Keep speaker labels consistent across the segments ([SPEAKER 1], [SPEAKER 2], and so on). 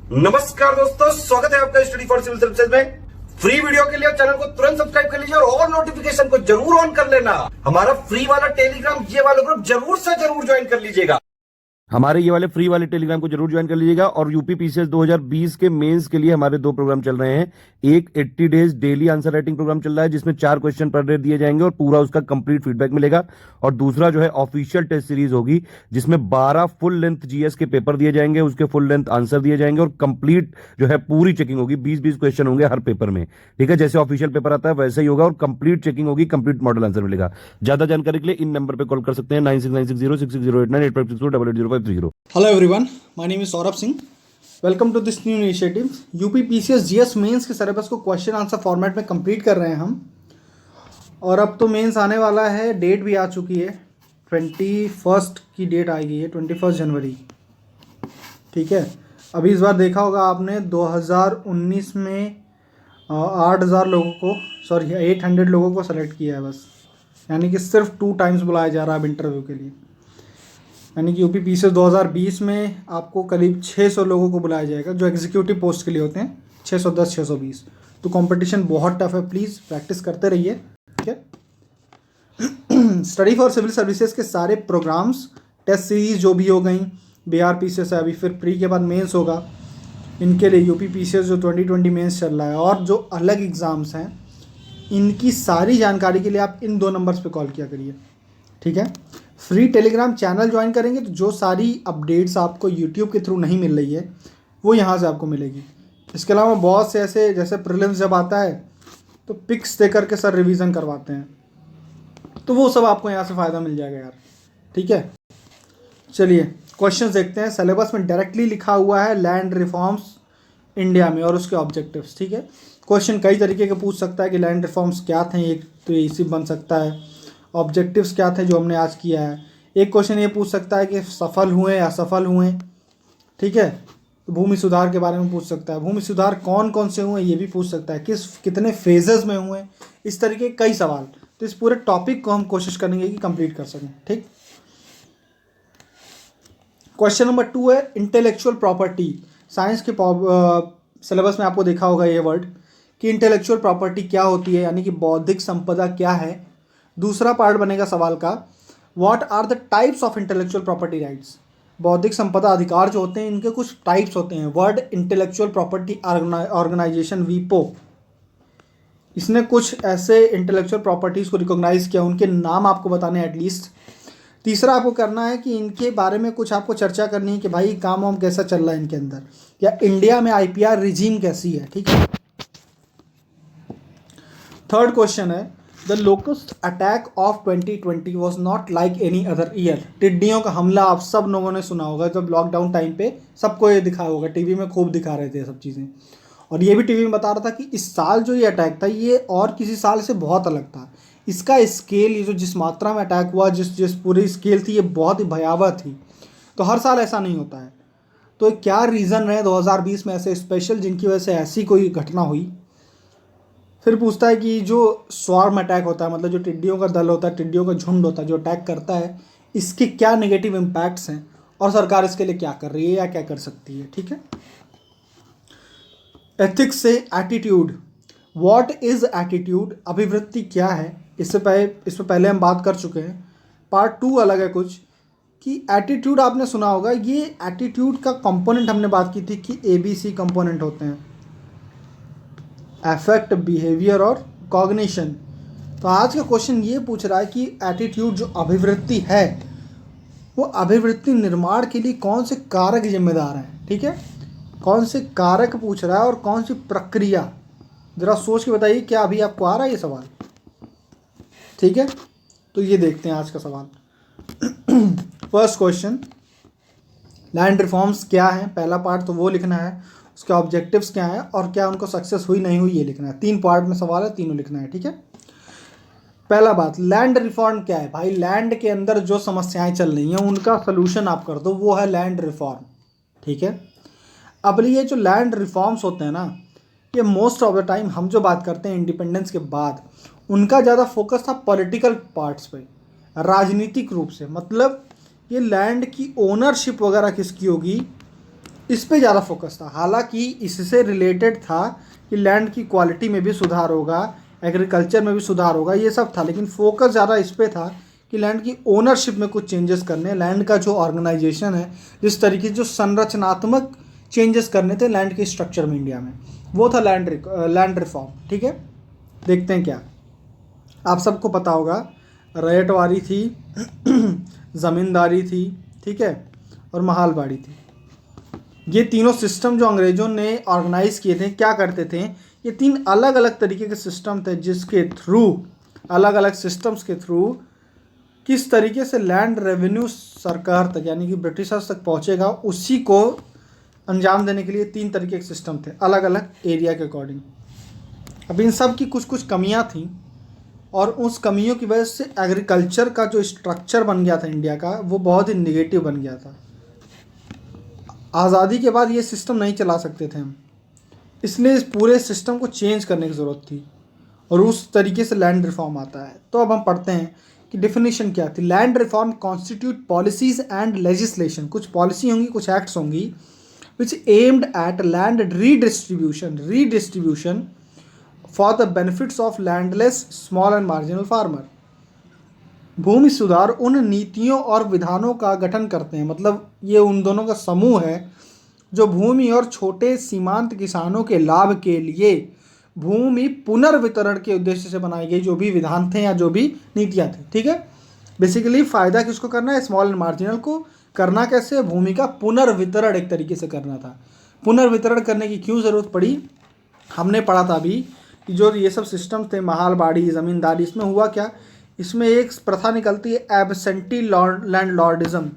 [SPEAKER 1] नमस्कार दोस्तों, स्वागत है आपका स्टडी फॉर सिविल सर्विसेज में। फ्री वीडियो के लिए चैनल को तुरंत सब्सक्राइब कर लीजिए और नोटिफिकेशन को जरूर ऑन कर लेना। हमारा फ्री वाला टेलीग्राम ये वाला ग्रुप जरूर से जरूर ज्वाइन कर लीजिएगा।
[SPEAKER 2] हमारे ये वाले फ्री वाले टेलीग्राम को जरूर ज्वाइन कर लीजिएगा। और यूपी पीसीएस 2020 के मेंस के लिए हमारे 2 प्रोग्राम चल रहे हैं। एक 80 days daily answer writing programme चल रहा है जिसमें 4 क्वेश्चन पर डे दिए जाएंगे और पूरा उसका कंप्लीट फीडबैक मिलेगा। और दूसरा जो है ऑफिशियल टेस्ट सीरीज होगी जिसमें 12 फुल लेंथ जीएस के पेपर दिए जाएंगे, उसके फुल लेंथ आंसर दिए जाएंगे और कंप्लीट जो है पूरी चेकिंग होगी। 20-20 क्वेश्चन होंगे हर पेपर में, ठीक है। जैसे ऑफिशियल पेपर आता है वैसे ही होगा और कंप्लीट चेकिंग होगी, कंप्लीट मॉडल आंसर मिलेगा। ज्यादा जानकारी के लिए इन नंबर पर कॉल कर सकते हैं 9696066089 8562880530।
[SPEAKER 3] Hello everyone, my name is Saurabh Singh. Welcome to this new initiative. UP PCS GS mains के सिलेबस को क्वेश्चन आंसर फॉर्मेट में कंप्लीट कर रहे हैं हम। और अब तो मेंस आने वाला है, डेट भी आ चुकी है। 21 की डेट आई गई है, 21 जनवरी, ठीक है। अभी इस बार देखा होगा आपने 2019 में 8,000 लोगों को 800 लोगों को सेलेक्ट किया है बस, यानी कि सिर्फ 2 टाइम्स बुलाया जा रहा है अब इंटरव्यू के लिए। यानी कि यूपी पीसीएस 2020 में आपको करीब 600 लोगों को बुलाया जाएगा जो एग्जीक्यूटिव पोस्ट के लिए होते हैं, 610 620। तो कंपटीशन बहुत टफ है, प्लीज़ प्रैक्टिस करते रहिए, ठीक है। स्टडी फॉर सिविल सर्विसेज के सारे प्रोग्राम्स, टेस्ट सीरीज जो भी हो गई, बिहार पीसीएस है अभी, फिर प्री के बाद मेंस होगा, इनके लिए यूपी पीसीएस जो 2020 मेंस चल रहा है और जो अलग एग्ज़ाम्स हैं, इनकी सारी जानकारी के लिए आप इन 2 नंबर्स पे कॉल किया करिए, ठीक है। फ्री टेलीग्राम चैनल ज्वाइन करेंगे तो जो सारी अपडेट्स आपको यूट्यूब के थ्रू नहीं मिल रही है वो यहाँ से आपको मिलेगी। इसके अलावा बहुत से ऐसे, जैसे प्रीलिम्स जब आता है तो पिक्स दे करके सर रिवीजन करवाते हैं, तो वो सब आपको यहाँ से फ़ायदा मिल जाएगा यार, ठीक है। चलिए क्वेश्चंस देखते हैं। सिलेबस में डायरेक्टली लिखा हुआ है लैंड रिफॉर्म्स इंडिया में और उसके ऑब्जेक्टिव्स, ठीक है। क्वेश्चन कई तरीके के पूछ सकता है कि लैंड रिफॉर्म्स क्या थे, एक तो इसी बन सकता है। ऑब्जेक्टिव्स क्या थे जो हमने आज किया है। एक क्वेश्चन ये पूछ सकता है कि सफल हुए या असफल हुए, ठीक है। तो भूमि सुधार के बारे में पूछ सकता है, भूमि सुधार कौन कौन से हुए ये भी पूछ सकता है, कितने फेजेस में हुए, इस तरीके के कई सवाल। तो इस पूरे टॉपिक को हम कोशिश करेंगे कि कंप्लीट कर सकें, ठीक। क्वेश्चन नंबर 2 है इंटेलेक्चुअल प्रॉपर्टी। साइंस के सिलेबस में आपको देखा होगा ये वर्ड कि इंटेलेक्चुअल प्रॉपर्टी क्या होती है, यानी कि बौद्धिक संपदा क्या है। दूसरा पार्ट बनेगा सवाल का, what are the types of intellectual property rights. बौद्धिक संपदा अधिकार जो होते हैं इनके कुछ टाइप्स होते हैं। वर्ल्ड इंटेलेक्चुअल प्रॉपर्टी ऑर्गेनाइजेशन वीपो, इसने कुछ ऐसे इंटेलेक्चुअल प्रॉपर्टीज़ को रिकॉग्नाइज किया, उनके नाम आपको बताने हैं एटलीस्ट। तीसरा आपको करना है कि इनके बारे में कुछ आपको चर्चा करनी है कि भाई काम वाम कैसा चल रहा है इनके अंदर, या इंडिया में आईपीआर रिजीम कैसी है, ठीक है। थर्ड क्वेश्चन है the locust attack of 2020 was not like any other year. टिड्डियों का हमला आप सब लोगों ने सुना होगा, जब लॉकडाउन टाइम पे सबको ये दिखा होगा, टीवी में खूब दिखा रहे थे सब चीज़ें। और ये भी टीवी में बता रहा था कि इस साल जो ये अटैक था ये और किसी साल से बहुत अलग था। इसका स्केल, ये जो जिस मात्रा में अटैक हुआ, जिस पूरी स्केल थी, ये बहुत ही भयावह थी। तो हर साल ऐसा नहीं होता है। तो क्या रीज़न रहे 2020 में ऐसे स्पेशल जिनकी वजह से ऐसी कोई घटना हुई। फिर पूछता है कि जो स्वार्म अटैक होता है, मतलब जो टिड्डियों का दल होता है, टिड्डियों का झुंड होता है जो अटैक करता है, इसके क्या नेगेटिव इम्पैक्ट्स हैं और सरकार इसके लिए क्या कर रही है या क्या कर सकती है, ठीक है। एथिक्स से एटीट्यूड, व्हाट इज एटीट्यूड, अभिवृत्ति क्या है। इससे पहले हम बात कर चुके हैं। पार्ट 2 अलग है कुछ, कि एटीट्यूड आपने सुना होगा। ये एटीट्यूड का कंपोनेंट हमने बात की थी कि ABC कंपोनेंट होते हैं, अफेक्ट, बिहेवियर और कॉग्निशन। तो आज का क्वेश्चन ये पूछ रहा है कि एटीट्यूड जो अभिवृत्ति है, वो अभिवृत्ति निर्माण के लिए कौन से कारक जिम्मेदार हैं, ठीक है। कौन से कारक पूछ रहा है और कौन सी प्रक्रिया, ज़रा सोच के बताइए। क्या अभी आपको आ रहा है ये सवाल, ठीक है। तो ये देखते हैं आज का सवाल। फर्स्ट क्वेश्चन, लैंड रिफॉर्म्स क्या है, पहला पार्ट तो वो लिखना है, उसके ऑब्जेक्टिव्स क्या हैं और क्या उनको सक्सेस हुई नहीं हुई ये लिखना है। 3 पार्ट में सवाल है, तीनों लिखना है, ठीक है। पहला बात, लैंड रिफॉर्म क्या है भाई। लैंड के अंदर जो समस्याएं चल रही हैं उनका सोल्यूशन आप कर दो, वो है लैंड रिफॉर्म, ठीक है। अब ये जो लैंड रिफॉर्म्स होते हैं ना, ये मोस्ट ऑफ द टाइम हम जो बात करते हैं इंडिपेंडेंस के बाद, उनका ज़्यादा फोकस था पॉलिटिकल पार्ट्स पे, राजनीतिक रूप से। मतलब ये लैंड की ओनरशिप वगैरह किसकी होगी, इस पे ज़्यादा फोकस था। हालांकि इससे रिलेटेड था कि लैंड की क्वालिटी में भी सुधार होगा, एग्रीकल्चर में भी सुधार होगा, ये सब था, लेकिन फोकस ज़्यादा इस पे था कि लैंड की ओनरशिप में कुछ चेंजेस करने, लैंड का जो ऑर्गेनाइजेशन है, जिस तरीके से जो संरचनात्मक चेंजेस करने थे लैंड के स्ट्रक्चर में इंडिया में, वो था लैंड रिफॉर्म। ठीक है, देखते हैं क्या। आप सबको पता होगा रैयतवाड़ी थी, ज़मींदारी थी, ठीक है, और महालबाड़ी थी। ये तीनों सिस्टम जो अंग्रेज़ों ने ऑर्गेनाइज किए थे, क्या करते थे, ये तीन अलग अलग तरीके के सिस्टम थे जिसके थ्रू, अलग अलग सिस्टम्स के थ्रू किस तरीके से लैंड रेवेन्यू सरकार तक यानी कि ब्रिटिशर्स तक पहुंचेगा, उसी को अंजाम देने के लिए तीन तरीके के सिस्टम थे अलग अलग एरिया के अकॉर्डिंग। अब इन सब की कुछ कुछ कमियां थी और उस कमियों की वजह से एग्रीकल्चर का जो स्ट्रक्चर बन गया था इंडिया का, वो बहुत ही निगेटिव बन गया था। आज़ादी के बाद ये सिस्टम नहीं चला सकते थे हम, इसलिए इस पूरे सिस्टम को चेंज करने की ज़रूरत थी और उस तरीके से लैंड रिफॉर्म आता है। तो अब हम पढ़ते हैं कि डेफिनेशन क्या थी। Land reform constitute policies and legislation, कुछ पॉलिसी होंगी, कुछ एक्ट्स होंगी, which aimed at land redistribution for the benefits of landless small and marginal farmer. भूमि सुधार उन नीतियों और विधानों का गठन करते हैं, मतलब ये उन दोनों का समूह है जो भूमि और छोटे सीमांत किसानों के लाभ के लिए भूमि पुनर्वितरण के उद्देश्य से बनाई गई जो भी विधान थे या जो भी नीतियाँ थी। ठीक है, बेसिकली फ़ायदा किसको करना है, स्मॉल एंड मार्जिनल को। करना कैसे, भूमि का पुनर्वितरण एक तरीके से करना था। पुनर्वितरण करने की क्यों ज़रूरत पड़ी, हमने पढ़ा था अभी कि जो ये सब सिस्टम थे, महालबाड़ी, ज़मींदारी, इसमें हुआ क्या, इसमें एक प्रथा निकलती है एब्सेंटी लैंडलॉर्डिज्म,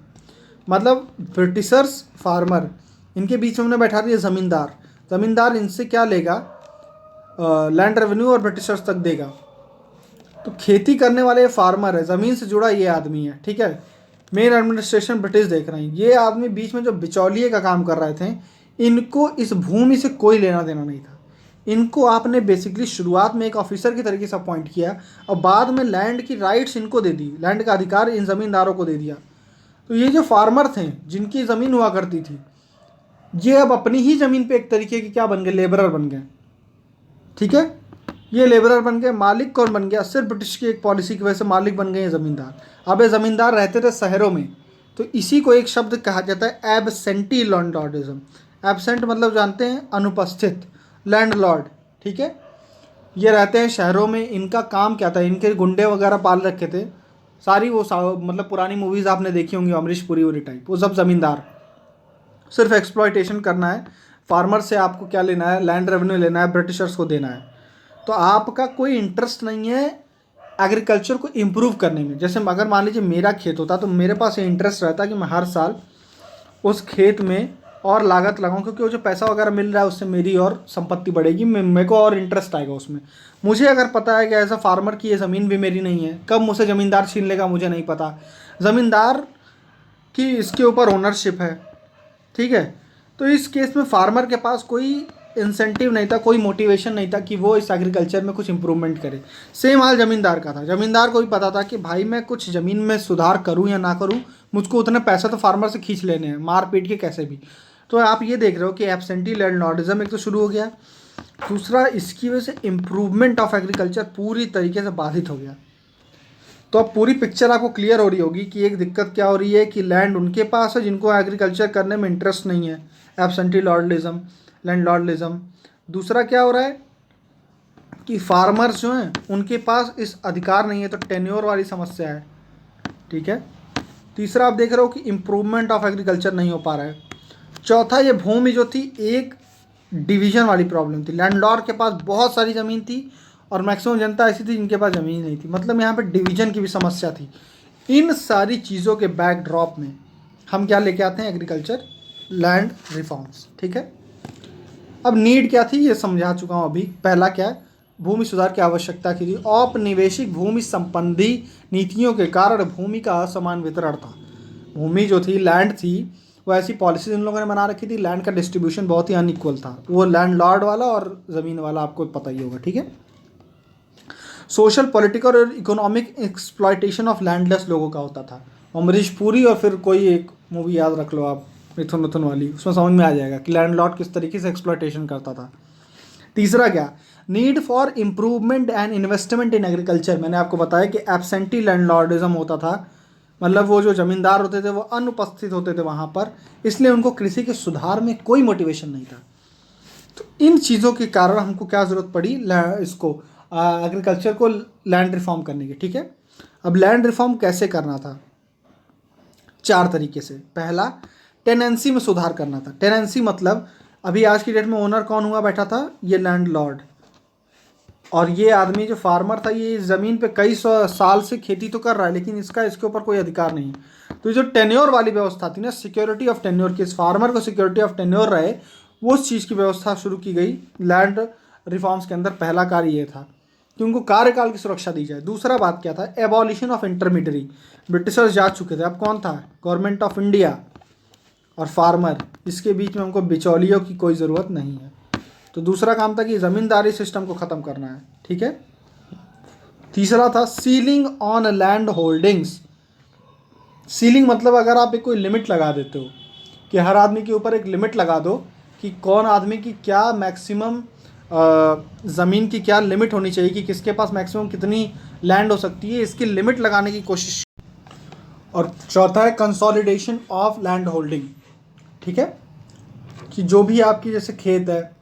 [SPEAKER 3] मतलब ब्रिटिशर्स फार्मर, इनके बीच में उन्हें बैठा दिया ज़मींदार इनसे क्या लेगा, लैंड रेवेन्यू और ब्रिटिशर्स तक देगा। तो खेती करने वाले फार्मर है, ज़मीन से जुड़ा ये आदमी है, ठीक है, मेन एडमिनिस्ट्रेशन ब्रिटिश देख रहे हैं, ये आदमी बीच में जो बिचौलिए का काम कर रहे थे, इनको इस भूमि से कोई लेना देना नहीं था। इनको आपने बेसिकली शुरुआत में एक ऑफिसर की तरीके से अपॉइंट किया और बाद में लैंड की राइट्स इनको दे दी, लैंड का अधिकार इन ज़मींदारों को दे दिया। तो ये जो फार्मर थे जिनकी ज़मीन हुआ करती थी, ये अब अपनी ही ज़मीन पे एक तरीके के क्या बन गए, लेबरर बन गए। ठीक है, ये लेबरर बन गए। मालिक कौन बन गया, सिर्फ ब्रिटिश की एक पॉलिसी की वजह से मालिक बन गए ज़मींदार। अब ये ज़मींदार रहते थे शहरों में, तो इसी को एक शब्द कहा जाता है एब्सेंटी लैंडलॉर्डिज्म। एब्सेंट मतलब जानते हैं, अनुपस्थित, लैंडलॉर्ड। ठीक है, ये रहते हैं शहरों में, इनका काम क्या था, इनके गुंडे वगैरह पाल रखे थे, सारी वो मतलब पुरानी मूवीज़ आपने देखी होंगी, अमरीश पुरी वाली टाइप, वो सब ज़मींदार, सिर्फ एक्सप्लॉयटेशन करना है। फार्मर से आपको क्या लेना है, लैंड रेवेन्यू लेना है, ब्रिटिशर्स को देना है। तो आपका कोई इंटरेस्ट नहीं है एग्रीकल्चर को इम्प्रूव करने में। जैसे अगर मान लीजिए मेरा खेत होता तो मेरे पास ये इंटरेस्ट रहता कि मैं हर साल उस खेत में और लागत लगाऊं, क्योंकि वो जो पैसा वगैरह मिल रहा है उससे मेरी और संपत्ति बढ़ेगी, मेरे को और इंटरेस्ट आएगा उसमें। मुझे अगर पता है कि एज अ फार्मर की ये ज़मीन भी मेरी नहीं है, कब मुझसे ज़मींदार छीन लेगा मुझे नहीं पता, ज़मींदार की इसके ऊपर ओनरशिप है। ठीक है, तो इस केस में फार्मर के पास कोई इंसेंटिव नहीं था, कोई मोटिवेशन नहीं था कि वो इस एग्रीकल्चर में कुछ इंप्रूवमेंट करे। सेम हाल ज़मींदार का था। ज़मींदार को भी पता था कि भाई मैं कुछ ज़मीन में सुधार करूं या ना करूं, मुझको उतने पैसे तो फार्मर से खींच लेने हैं, मार पीट के कैसे भी। तो आप ये देख रहे हो कि एब्सेंटी लैंडलॉर्डिज्म एक तो शुरू हो गया, दूसरा इसकी वजह से इम्प्रूवमेंट ऑफ एग्रीकल्चर पूरी तरीके से बाधित हो गया। तो अब पूरी पिक्चर आपको क्लियर हो रही होगी कि एक दिक्कत क्या हो रही है कि लैंड उनके पास है जिनको एग्रीकल्चर करने में इंटरेस्ट नहीं है, एब्सेंटी लैंडलॉर्डिज्म। दूसरा क्या हो रहा है कि फार्मर्स जो हैं उनके पास इस अधिकार नहीं है, तो टेन्योर वाली समस्या है। ठीक है, तीसरा आप देख रहे हो कि इम्प्रूवमेंट ऑफ एग्रीकल्चर नहीं हो पा रहा है। चौथा, ये भूमि जो थी एक डिवीज़न वाली प्रॉब्लम थी, लैंडलॉर्ड के पास बहुत सारी ज़मीन थी और मैक्सिमम जनता ऐसी थी जिनके पास ज़मीन नहीं थी, मतलब यहाँ पे डिवीज़न की भी समस्या थी। इन सारी चीज़ों के बैकड्रॉप में हम क्या लेके आते हैं, एग्रीकल्चर लैंड रिफॉर्म्स। ठीक है, अब नीड क्या थी ये समझा चुका हूँ अभी। पहला क्या है, भूमि सुधार की आवश्यकता की थी। औपनिवेशिक भूमि संबंधी नीतियों के कारण भूमि का असमान वितरण था। भूमि जो थी, लैंड थी, वो ऐसी पॉलिसीज इन लोगों ने बना रखी थी, लैंड का डिस्ट्रीब्यूशन बहुत ही अनइक्वल था, वो लैंड लॉर्ड वाला और ज़मीन वाला, आपको पता ही होगा। ठीक है, सोशल, पॉलिटिकल और इकोनॉमिक एक्सप्लॉयटेशन ऑफ लैंडलेस लोगों का होता था। अमरीश पुरी और फिर कोई एक मूवी याद रख लो आप, मिथुन मिथुन वाली, उसमें समझ में आ जाएगा कि लैंडलॉर्ड किस तरीके से एक्सप्लॉयटेशन करता था। तीसरा क्या, need for improvement and investment in agriculture. मैंने आपको बताया कि एब्सेंटी लैंडलॉर्डिज्म होता था, मतलब वो जो जमींदार होते थे वो अनुपस्थित होते थे वहाँ पर, इसलिए उनको कृषि के सुधार में कोई मोटिवेशन नहीं था। तो इन चीज़ों के कारण हमको क्या ज़रूरत पड़ी, इसको एग्रीकल्चर को लैंड रिफॉर्म करने की। ठीक है, अब लैंड रिफॉर्म कैसे करना था, 4 तरीके से। पहला, टेनेंसी में सुधार करना था। टेनेंसी मतलब अभी आज की डेट में ओनर कौन हुआ बैठा था, ये लैंडलॉर्ड, और ये आदमी जो फार्मर था ये ज़मीन पे कई सौ साल से खेती तो कर रहा है, लेकिन इसके ऊपर कोई अधिकार नहीं। तो जो टेन्योर वाली व्यवस्था थी ना, सिक्योरिटी ऑफ टेन्योर, कि इस फार्मर को सिक्योरिटी ऑफ टेन्योर रहे, वो उस चीज़ की व्यवस्था शुरू की गई लैंड रिफॉर्म्स के अंदर। पहला कार्य ये था कि उनको कार्यकाल की सुरक्षा दी जाए। दूसरा बात क्या था, एबॉलिशन ऑफ इंटरमीडियरी। ब्रिटिशर्स जा चुके थे, अब कौन था, गवर्नमेंट ऑफ इंडिया और फार्मर, इसके बीच में हमको बिचौलियों की कोई ज़रूरत नहीं है। तो दूसरा काम था कि ज़मींदारी सिस्टम को ख़त्म करना है। ठीक है, तीसरा था ceiling on land holdings. Ceiling मतलब अगर आप एक कोई लिमिट लगा देते हो कि हर आदमी के ऊपर एक लिमिट लगा दो कि कौन आदमी की क्या मैक्सिमम ज़मीन की क्या लिमिट होनी चाहिए, कि किसके पास मैक्सिमम कितनी लैंड हो सकती है, इसकी लिमिट लगाने की कोशिश। और चौथा है कंसोलिडेशन ऑफ लैंड होल्डिंग। ठीक है, कि जो भी आपकी जैसे खेत है,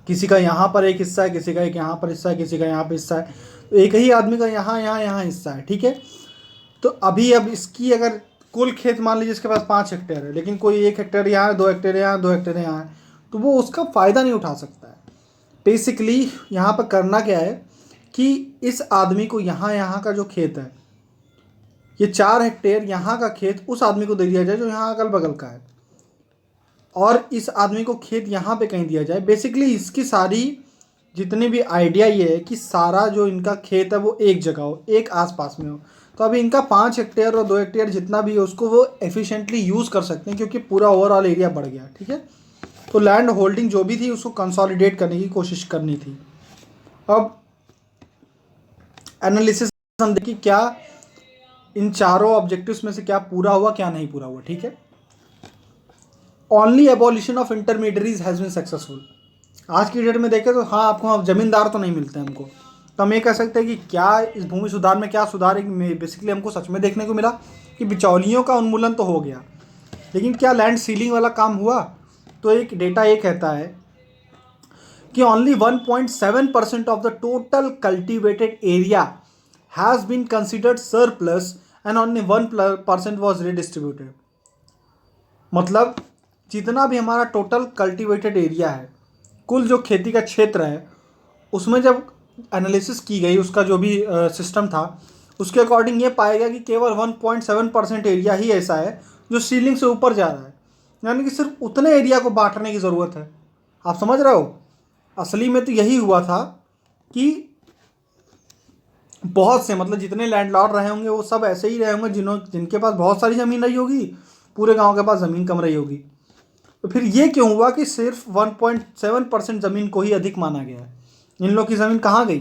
[SPEAKER 3] किसी का यहाँ पर एक हिस्सा है, किसी का एक यहाँ पर हिस्सा है, किसी का यहाँ पर हिस्सा है, तो एक ही आदमी का यहाँ हिस्सा है। ठीक है, तो अब इसकी अगर कुल खेत मान लीजिए इसके पास 5 हेक्टेयर है, लेकिन कोई 1 हेक्टेयर यहाँ है, 2 हेक्टेयर यहाँ है, 2 हेक्टेयर यहाँ है, तो वो उसका फ़ायदा नहीं उठा सकता है। बेसिकली यहाँ पर करना क्या है कि इस आदमी को यहाँ का जो खेत है, ये 4 हेक्टेयर यहाँ का खेत उस आदमी को दे दिया जाए जो यहाँ अगल बगल का है, और इस आदमी को खेत यहाँ पे कहीं दिया जाए। बेसिकली इसकी सारी जितनी भी आइडिया ये है कि सारा जो इनका खेत है वो एक जगह हो, एक आसपास में हो। तो अभी इनका 5 हेक्टेयर और 2 हेक्टेयर जितना भी है उसको वो एफिशिएंटली यूज़ कर सकते हैं, क्योंकि पूरा ओवरऑल एरिया बढ़ गया। ठीक है, तो लैंड होल्डिंग जो भी थी उसको कंसोलिडेट करने की कोशिश करनी थी। अब एनालिसिस हम देखिए क्या इन चारों ऑब्जेक्टिव्स में से क्या पूरा हुआ, क्या नहीं पूरा हुआ। ठीक है, only abolition of intermediaries has been successful. आज की डेट में देखें तो हाँ, आपको अब जमींदार तो नहीं मिलते हमको, तो हम ये कह सकते हैं कि क्या इस भूमि सुधार में क्या सुधार है, बेसिकली हमको सच में देखने को मिला कि बिचौलियों का उन्मूलन तो हो गया, लेकिन क्या लैंड सीलिंग वाला काम हुआ। तो एक डेटा ये कहता है कि only 1.7% of the total cultivated area has been considered surplus and only 1% was redistributed. मतलब जितना भी हमारा टोटल कल्टिवेटेड एरिया है, कुल जो खेती का क्षेत्र है, उसमें जब एनालिसिस की गई, उसका जो भी सिस्टम था, उसके अकॉर्डिंग ये पाया गया कि केवल 1.7% एरिया ही ऐसा है जो सीलिंग से ऊपर जा रहा है। यानी कि सिर्फ उतने एरिया को बांटने की ज़रूरत है। आप समझ रहे हो, असली में तो यही हुआ था कि बहुत से, मतलब जितने लैंडलॉर्ड रहे होंगे वो सब ऐसे ही रहे होंगे जिनके पास बहुत सारी ज़मीन रही होगी, पूरे गांव के पास ज़मीन कम रही होगी। तो फिर ये क्यों हुआ कि सिर्फ 1.7% ज़मीन को ही अधिक माना गया है, इन लोग की ज़मीन कहाँ गई।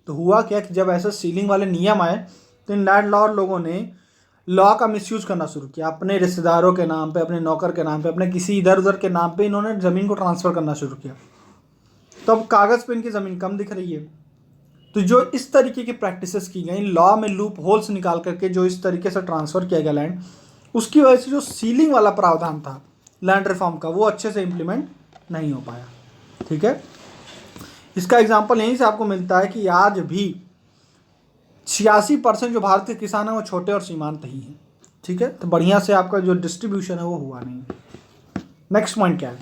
[SPEAKER 3] तो हुआ क्या कि जब ऐसे सीलिंग वाले नियम आए तो इन लैंडलॉर्ड लोगों ने लॉ का मिसयूज़ करना शुरू किया, अपने रिश्तेदारों के नाम पे, अपने नौकर के नाम पे, अपने किसी इधर उधर के नाम पे इन्होंने ज़मीन को ट्रांसफ़र करना शुरू किया। तो अब कागज़ पे इनकी ज़मीन कम दिख रही है। तो जो इस तरीके की प्रैक्टिसेस की गई, लॉ में लूप होल्स निकाल करके जो इस तरीके से ट्रांसफ़र किया गया लैंड, उसकी वजह से जो सीलिंग वाला प्रावधान था लैंड रिफॉर्म का, वो अच्छे से इम्प्लीमेंट नहीं हो पाया। ठीक है, इसका एग्जाम्पल यहीं से आपको मिलता है कि आज भी 86% जो भारत के किसान हैं वो छोटे और सीमांत ही हैं। ठीक है, तो बढ़िया से आपका जो डिस्ट्रीब्यूशन है वो हुआ नहीं। नेक्स्ट पॉइंट क्या है,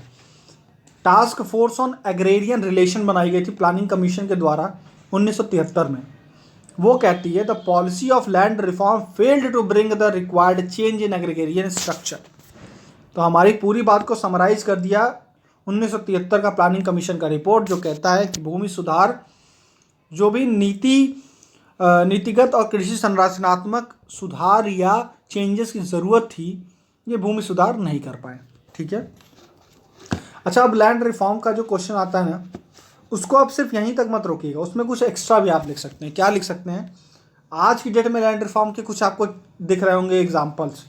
[SPEAKER 3] task force on agrarian relation बनाई गई थी प्लानिंग कमीशन के द्वारा 1973 में। वो कहती है the policy of land reform failed to bring the required change in agrarian structure. तो हमारी पूरी बात को समराइज कर दिया 1973 का प्लानिंग कमीशन का रिपोर्ट, जो कहता है कि भूमि सुधार जो भी नीतिगत और कृषि संरचनात्मक सुधार या चेंजेस की ज़रूरत थी, ये भूमि सुधार नहीं कर पाए। ठीक है, अच्छा, अब लैंड रिफॉर्म का जो क्वेश्चन आता है ना, उसको आप सिर्फ यहीं तक मत रोकिएगा, उसमें कुछ एक्स्ट्रा भी आप लिख सकते हैं। क्या लिख सकते हैं, आज की डेट में लैंड रिफॉर्म के कुछ आपको दिख रहे होंगे एग्जाम्पल्स,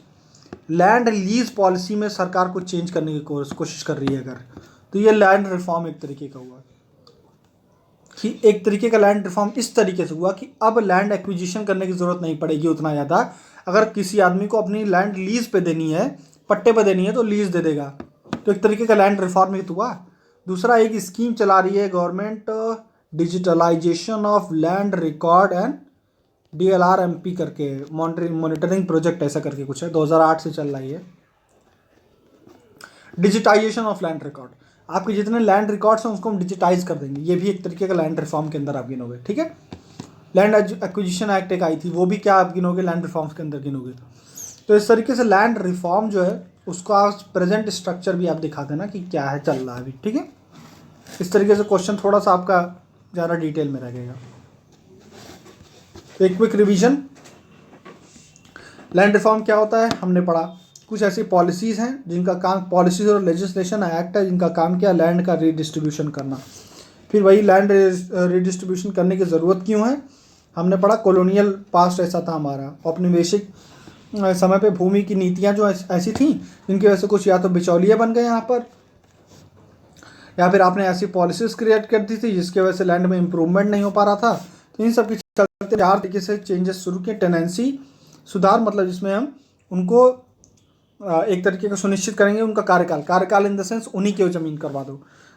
[SPEAKER 3] लैंड लीज पॉलिसी में सरकार को चेंज करने की कोशिश कर रही है अगर, तो ये लैंड रिफॉर्म एक तरीके का हुआ कि एक तरीके का लैंड रिफॉर्म इस तरीके से हुआ कि अब लैंड एक्विजिशन करने की ज़रूरत नहीं पड़ेगी उतना ज़्यादा। अगर किसी आदमी को अपनी लैंड लीज पे देनी है, पट्टे पे देनी है, तो लीज दे देगा। तो एक तरीके का लैंड रिफॉर्म ही तो हुआ। दूसरा, एक स्कीम चला रही है government, digitalisation of land record and DLRMP करके, मॉनिटरिंग प्रोजेक्ट ऐसा करके कुछ है, 2008 से चल रही है। डिजिटाइजेशन ऑफ लैंड रिकॉर्ड, आपके जितने लैंड रिकॉर्ड्स हैं उसको हम डिजिटाइज कर देंगे। ये भी एक तरीके का लैंड रिफॉर्म के अंदर आप गिनोगे, ठीक है। लैंड एक्विजिशन एक्ट एक आई थी, वो भी क्या आप गिनोगे, लैंड रिफॉर्म्स के अंदर गिनोगे। तो इस तरीके से लैंड रिफॉर्म जो है उसको आप प्रेजेंट स्ट्रक्चर भी आप दिखा देना कि क्या है, चल रहा है अभी, ठीक है। इस तरीके से क्वेश्चन थोड़ा सा आपका ज़्यादा डिटेल में रहेगा। एक क्विक रिवीजन, लैंड रिफॉर्म क्या होता है हमने पढ़ा। कुछ ऐसी पॉलिसीज़ हैं जिनका काम, पॉलिसीज और लेजिस्लेशन एक्ट है जिनका काम क्या, लैंड का रीडिस्ट्रीब्यूशन करना। फिर वही लैंड रीडिस्ट्रीब्यूशन करने की ज़रूरत क्यों है, हमने पढ़ा। कॉलोनियल पास्ट ऐसा था हमारा, औपनिवेशिक समय पे भूमि की नीतियाँ जो ऐसी थी जिनकी वजह से कुछ या तो बिचौलिए बन गए यहाँ पर, या फिर आपने ऐसी पॉलिसीज़ क्रिएट कर दी थी जिसकी वजह से लैंड में इम्प्रूवमेंट नहीं हो पा रहा था। तो इन सब की चलते 4 तरीके से चेंजेस शुरू किए। टेनेंसी सुधार, मतलब जिसमें हम उनको एक तरीके का सुनिश्चित करेंगे उनका कार्यकाल इन द सेंस उन्हीं की ज़मीन करवा दो।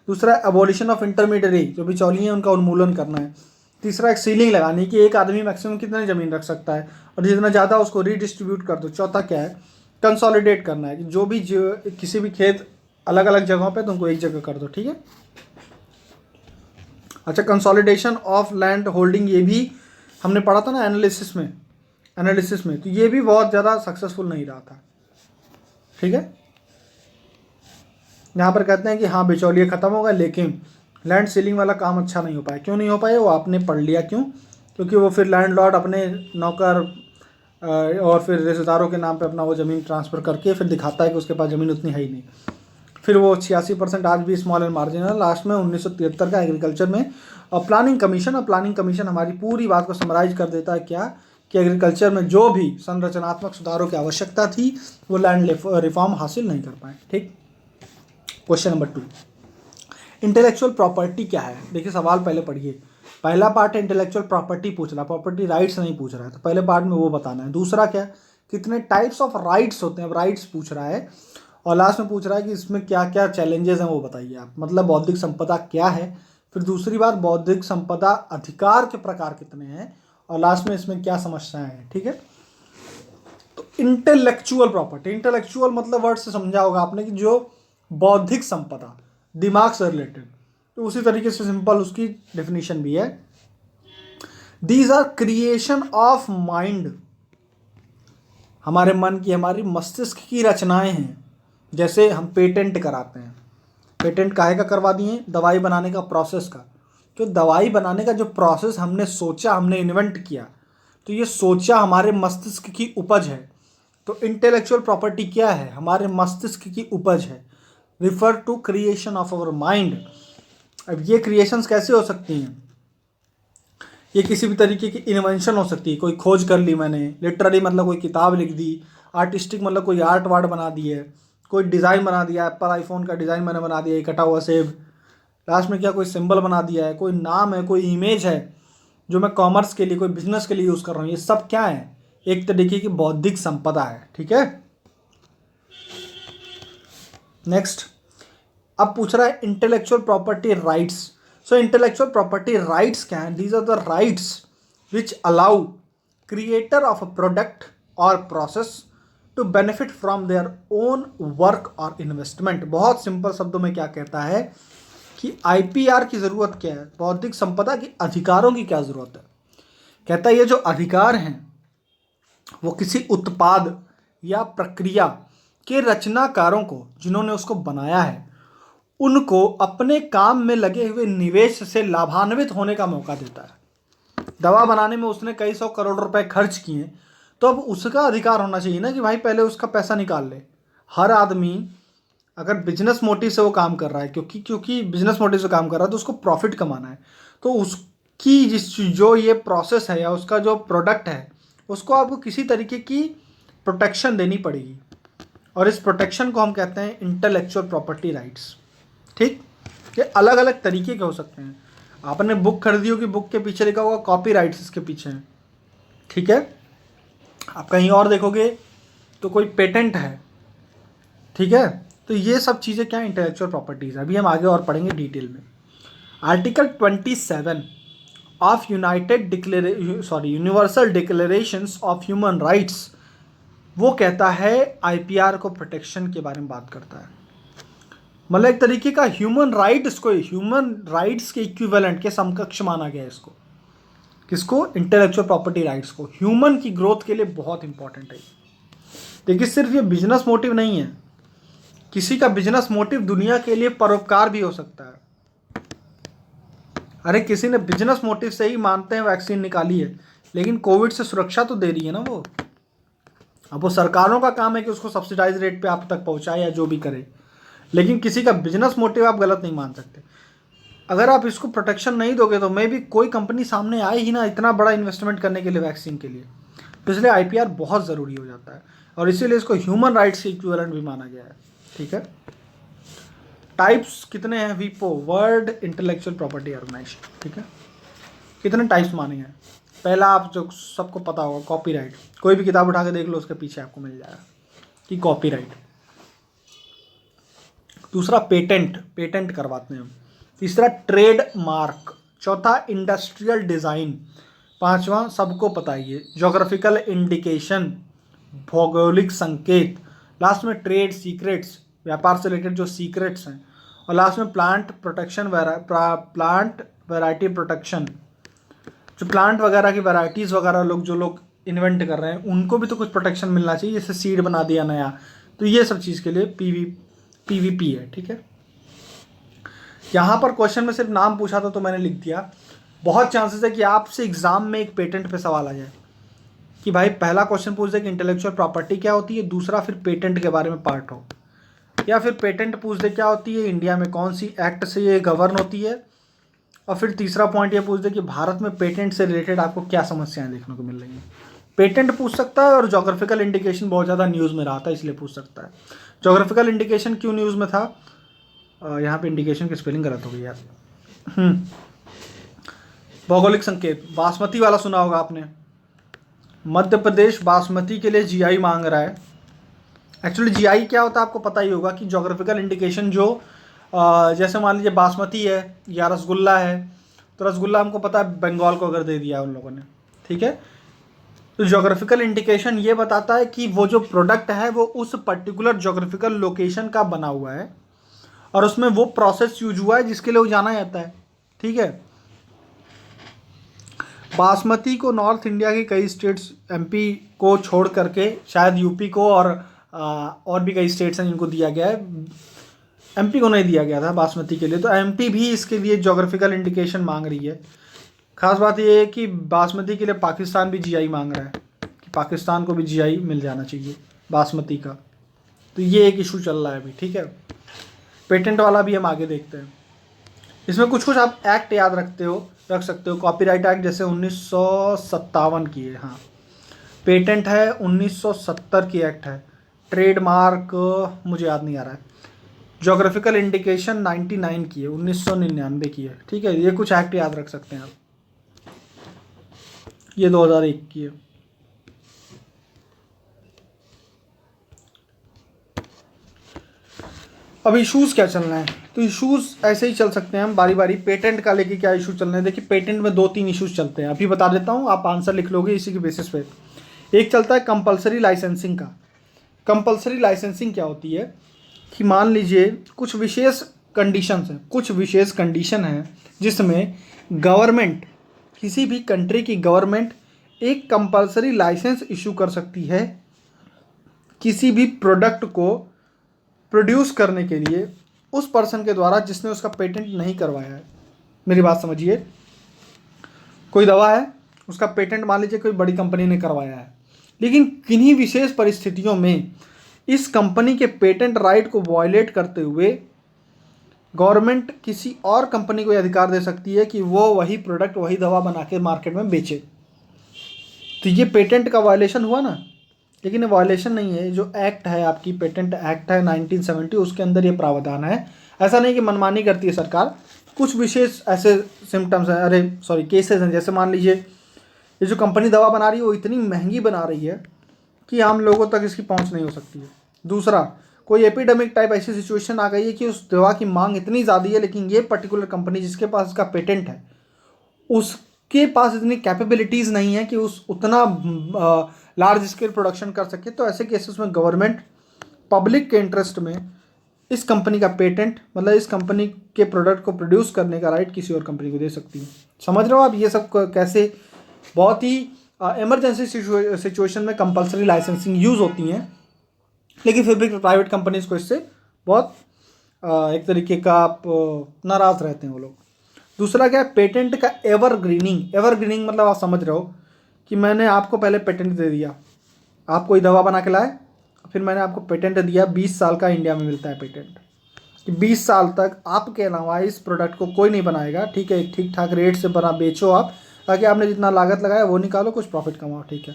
[SPEAKER 3] दूसरा, एबोलिशन ऑफ इंटरमीडियरी, जो बिचौलिए हैं उनका उन्मूलन करना है। तीसरा, एक सीलिंग लगानी कि एक आदमी मैक्सिमम कितनी ज़मीन रख सकता है और जितना ज़्यादा उसको रीडिस्ट्रीब्यूट कर दो। चौथा क्या है, कंसोलिडेट करना है कि जो किसी भी खेत अलग अलग जगहों पे तो उनको एक जगह कर दो, ठीक है। अच्छा, कंसोलिडेशन ऑफ लैंड होल्डिंग, ये भी हमने पढ़ा था ना एनालिसिस में, तो ये भी बहुत ज़्यादा सक्सेसफुल नहीं रहा था, ठीक है। यहाँ पर कहते हैं कि हाँ बिचौलिए ख़त्म हो गए, लेकिन लैंड सीलिंग वाला काम अच्छा नहीं हो पाया। क्यों नहीं हो पाया, वो आपने पढ़ लिया क्यों, क्योंकि वो फिर लैंडलॉर्ड अपने नौकर और फिर रिश्तेदारों के नाम पे अपना वो ज़मीन ट्रांसफ़र करके फिर दिखाता है कि उसके पास ज़मीन उतनी है ही नहीं। फिर वो 86% आज भी स्मॉल एंड मार्जिनल। लास्ट में 1973 का एग्रीकल्चर में प्लानिंग कमीशन हमारी पूरी बात को समराइज कर देता है क्या, कि एग्रीकल्चर में जो भी संरचनात्मक सुधारों की आवश्यकता थी वो लैंड रिफॉर्म हासिल नहीं कर पाए, ठीक। क्वेश्चन नंबर 2, इंटेलेक्चुअल प्रॉपर्टी क्या है। देखिए सवाल पहले पढ़िए। पहला पार्ट है इंटेलेक्चुअल प्रॉपर्टी पूछ रहा है, प्रॉपर्टी राइट्स नहीं पूछ रहा है, तो पहले पार्ट में वो बताना है। दूसरा क्या, कितने टाइप्स ऑफ राइट्स होते हैं, राइट्स पूछ रहा है। और लास्ट में पूछ रहा है कि इसमें क्या क्या चैलेंजेस हैं वो बताइए आप, मतलब बौद्धिक संपदा क्या है। फिर दूसरी बात, बौद्धिक संपदा अधिकार के प्रकार कितने हैं, और लास्ट में इसमें क्या समस्याएं हैं, ठीक है। तो इंटेलेक्चुअल प्रॉपर्टी, इंटेलेक्चुअल मतलब वर्ड से समझा होगा आपने कि जो बौद्धिक संपदा, दिमाग से रिलेटेड, तो उसी तरीके से सिंपल उसकी डेफिनेशन भी है। These are creation of mind, हमारे मन की, हमारी मस्तिष्क की रचनाएं हैं। जैसे हम पेटेंट कराते हैं, पेटेंट काहे का करवा दिए, दवाई बनाने का प्रोसेस का। तो दवाई बनाने का जो प्रोसेस हमने सोचा, हमने इन्वेंट किया, तो ये सोचा हमारे मस्तिष्क की उपज है। तो इंटेलेक्चुअल प्रॉपर्टी क्या है, हमारे मस्तिष्क की उपज है। Refer to creation of our mind. अब ये क्रिएशंस कैसे हो सकती हैं, ये किसी भी तरीके की इन्वेंशन हो सकती है। कोई खोज कर ली मैंने, लिटररी मतलब कोई किताब लिख दी, आर्टिस्टिक मतलब कोई आर्ट वार्ट बना दी है, कोई डिज़ाइन बना दिया, एप्पल आईफोन का डिज़ाइन मैंने बना दिया, कटा हुआ सेब। लास्ट में क्या, कोई सिंबल बना दिया है, कोई नाम है, कोई इमेज है जो मैं कॉमर्स के लिए, कोई बिजनेस के लिए यूज़ कर रहा हूँ। ये सब क्या है, एक तरीके की बौद्धिक संपदा है, ठीक है। नेक्स्ट, अब पूछ रहा है intellectual property rights. So intellectual property rights क्या है, these are the rights which allow creator of a product और process to benefit from their own work और इन्वेस्टमेंट। बहुत सिंपल शब्दों में क्या कहता है कि IPR की ज़रूरत क्या है, बौद्धिक संपदा की अधिकारों की क्या ज़रूरत है। कहता है ये जो अधिकार हैं वो किसी उत्पाद या प्रक्रिया के रचनाकारों को, जिन्होंने उसको बनाया है, उनको अपने काम में लगे हुए निवेश से लाभान्वित होने का मौका देता है। दवा बनाने में उसने कई 100 करोड़ रुपए खर्च किए, तो अब उसका अधिकार होना चाहिए ना कि भाई पहले उसका पैसा निकाल ले। हर आदमी अगर बिजनेस मोटिव से वो काम कर रहा है, क्योंकि बिजनेस मोटिव से काम कर रहा है तो उसको प्रॉफिट कमाना है, तो उसकी जो ये प्रोसेस है या उसका जो प्रोडक्ट है उसको आपको किसी तरीके की प्रोटेक्शन देनी पड़ेगी। और इस प्रोटेक्शन को हम कहते हैं इंटेलेक्चुअल प्रॉपर्टी राइट्स। ठीक, ये अलग अलग तरीके के हो सकते हैं। आपने बुक खरीदी होगी, बुक के पीछे लिखा होगा कॉपी राइट्स इसके पीछे हैं, ठीक है। आप कहीं और देखोगे तो कोई पेटेंट है, ठीक है। तो ये सब चीज़ें क्या इंटेलेक्चुअल प्रॉपर्टीज़ है। अभी हम आगे और पढ़ेंगे डिटेल में। Article 27 of universal declarations of human rights वो कहता है आईपीआर को प्रोटेक्शन के बारे में बात करता है। मतलब एक तरीके का ह्यूमन राइट्स को, ह्यूमन राइट्स के इक्विवेलेंट के समकक्ष माना गया है इसको। किसको? इंटेलेक्चुअल प्रॉपर्टी राइट्स को। ह्यूमन की ग्रोथ के लिए बहुत इंपॉर्टेंट है। देखिए सिर्फ ये बिजनेस मोटिव नहीं है, किसी का बिजनेस मोटिव दुनिया के लिए परोपकार भी हो सकता है। अरे किसी ने बिजनेस मोटिव से ही मानते हैं वैक्सीन निकाली है, लेकिन कोविड से सुरक्षा तो दे रही है ना वो। अब वो सरकारों का काम है कि उसको सब्सिडाइज रेट पे आप तक पहुंचाए या जो भी करे, लेकिन किसी का बिजनेस मोटिव आप गलत नहीं मान सकते। अगर आप इसको प्रोटेक्शन नहीं दोगे तो मे भी कोई कंपनी सामने आए ही ना इतना बड़ा इन्वेस्टमेंट करने के लिए वैक्सीन के लिए। तो इसलिए आईपीआर बहुत ज़रूरी हो जाता है और इसीलिए इसको ह्यूमन राइट्स के इक्विवेलेंट भी माना गया है, ठीक है। टाइप्स कितने हैं? वीपो, वर्ल्ड इंटेलेक्चुअल प्रॉपर्टी ऑर्गेनाइजेशन, ठीक है। कितने टाइप्स माने हैं? पहला आप जो सबको पता होगा कॉपीराइट। कोई भी किताब उठा के देख लो, उसके पीछे आपको मिल जाएगा कि कॉपीराइट। दूसरा पेटेंट, पेटेंट करवाते हैं हम। तीसरा ट्रेडमार्क। चौथा इंडस्ट्रियल डिज़ाइन। पांचवा सबको पता है ये ज्योग्राफिकल इंडिकेशन, भौगोलिक संकेत। लास्ट में ट्रेड सीक्रेट्स, व्यापार से रिलेटेड जो सीक्रेट्स हैं। और लास्ट में plant protection, plant variety protection. जो प्लांट वगैरह की वैरायटीज़ वगैरह जो लोग इन्वेंट कर रहे हैं उनको भी तो कुछ प्रोटेक्शन मिलना चाहिए, जैसे सीड बना दिया नया। तो ये सब चीज़ के लिए पीवीपी है, ठीक है। यहाँ पर क्वेश्चन में सिर्फ नाम पूछा था तो मैंने लिख दिया। बहुत चांसेस है कि आपसे एग्जाम में एक पेटेंट पे सवाल आ जाए कि भाई पहला क्वेश्चन पूछ दे कि इंटेलेक्चुअल प्रॉपर्टी क्या होती है, दूसरा फिर पेटेंट के बारे में पार्ट हो, या फिर पेटेंट पूछ दे क्या होती है, इंडिया में कौन सी एक्ट से ये गवर्न होती है, और फिर तीसरा पॉइंट ये पूछ दे कि भारत में पेटेंट से रिलेटेड आपको क्या समस्याएं देखने को मिल रही हैं। पेटेंट पूछ सकता है और जोग्राफिकल इंडिकेशन बहुत ज़्यादा न्यूज़ में रहा था इसलिए पूछ सकता है। जोग्राफिकल इंडिकेशन क्यों न्यूज़ में था? यहाँ पे इंडिकेशन की स्पेलिंग गलत हो गई यार। भौगोलिक संकेत, बासमती वाला सुना होगा आपने। मध्य प्रदेश बासमती के लिए जीआई मांग रहा है। एक्चुअली जीआई क्या होता है आपको पता ही होगा कि जोग्राफिकल इंडिकेशन जो जैसे मान लीजिए बासमती है या रसगुल्ला है, तो रसगुल्ला हमको पता है बंगाल को अगर दे दिया उन लोगों ने, ठीक है। तो जोग्राफिकल इंडिकेशन ये बताता है कि वो जो प्रोडक्ट है वो उस पर्टिकुलर जोग्राफिकल लोकेशन का बना हुआ है और उसमें वो प्रोसेस यूज हुआ है जिसके लिए वो जाना जाता है, ठीक है। बासमती को नॉर्थ इंडिया के कई स्टेट्स, एमपी को छोड़ करके शायद यूपी को और भी कई स्टेट्स हैं जिनको दिया गया है। एमपी को नहीं दिया गया था बासमती के लिए, तो एमपी भी इसके लिए जोग्राफिकल इंडिकेशन मांग रही है। खास बात यह है कि बासमती के लिए पाकिस्तान भी जीआई मांग रहा है कि पाकिस्तान को भी जीआई मिल जाना चाहिए बासमती का। तो ये एक इशू चल रहा है अभी, ठीक है। पेटेंट वाला भी हम आगे देखते हैं। इसमें कुछ कुछ आप एक्ट याद रख सकते हो। कॉपीराइट एक्ट जैसे 1957 की है, हाँ। पेटेंट है 1970 की एक्ट है। ट्रेडमार्क मुझे याद नहीं आ रहा है। जोग्राफिकल इंडिकेशन 99 की है, 1999 की है, ठीक है। ये कुछ एक्ट याद रख सकते हैं आप। ये 2001 की है। अब इश्यूज क्या चल रहे हैं? तो इश्यूज ऐसे ही चल सकते हैं हम बारी बारी। पेटेंट का लेके क्या इशू चल रहे हैं? देखिए पेटेंट में 2-3 इश्यूज चलते हैं, अभी बता देता हूँ, आप आंसर लिख लोगे इसी के बेसिस पे। एक चलता है कंपलसरी लाइसेंसिंग का। कंपलसरी लाइसेंसिंग क्या होती है कि मान लीजिए कुछ विशेष कंडीशन हैं जिसमें गवर्नमेंट, किसी भी कंट्री की गवर्नमेंट एक कंपलसरी लाइसेंस इशू कर सकती है किसी भी प्रोडक्ट को प्रोड्यूस करने के लिए उस पर्सन के द्वारा जिसने उसका पेटेंट नहीं करवाया है। मेरी बात समझिए, कोई दवा है, उसका पेटेंट मान लीजिए कोई बड़ी कंपनी ने करवाया है, लेकिन किन्हीं विशेष परिस्थितियों में इस कंपनी के पेटेंट राइट को वायलेट करते हुए गवर्नमेंट किसी और कंपनी को यह अधिकार दे सकती है कि वो वही प्रोडक्ट, वही दवा बना के मार्केट में बेचे। तो ये पेटेंट का वायलेशन हुआ ना, लेकिन ये वायलेशन नहीं है। जो एक्ट है आपकी पेटेंट एक्ट है 1970 उसके अंदर ये प्रावधान है। ऐसा नहीं कि मनमानी करती है सरकार, कुछ विशेष ऐसे सिम्टम्स हैं, अरे सॉरी केसेस हैं। जैसे मान लीजिए ये जो कंपनी दवा बना रही है वो इतनी महंगी बना रही है कि आम लोगों तक इसकी पहुंच नहीं हो सकती है। दूसरा, कोई एपिडेमिक टाइप ऐसी सिचुएशन आ गई है कि उस दवा की मांग इतनी ज़्यादा है, लेकिन ये पर्टिकुलर कंपनी जिसके पास इसका पेटेंट है उसके पास इतनी कैपेबिलिटीज़ नहीं है कि उस उतना लार्ज स्केल प्रोडक्शन कर सके। तो ऐसे केसेस में गवर्नमेंट पब्लिक के इंटरेस्ट में इस कंपनी का पेटेंट, मतलब इस कंपनी के प्रोडक्ट को प्रोड्यूस करने का राइट किसी और कंपनी को दे सकती है। समझ रहे हो आप ये सब कैसे बहुत ही इमरजेंसी सिचुएशन में कंपलसरी लाइसेंसिंग यूज़ होती हैं, लेकिन फिर भी प्राइवेट कंपनीज को इससे बहुत एक तरीके का आप नाराज़ रहते हैं वो लोग। दूसरा क्या है, पेटेंट का एवरग्रीनिंग। एवरग्रीनिंग मतलब आप समझ रहे हो कि मैंने आपको पहले पेटेंट दे दिया, आप कोई दवा बना के लाए, फिर मैंने आपको पेटेंट दिया, 20 साल का इंडिया में मिलता है पेटेंट कि 20 साल तक आपके अलावा इस प्रोडक्ट को कोई नहीं बनाएगा। ठीक है, ठीक ठाक रेट से बना बेचो आप, ताकि आपने जितना लागत लगाया वो निकालो, कुछ प्रॉफिट कमाओ। ठीक है,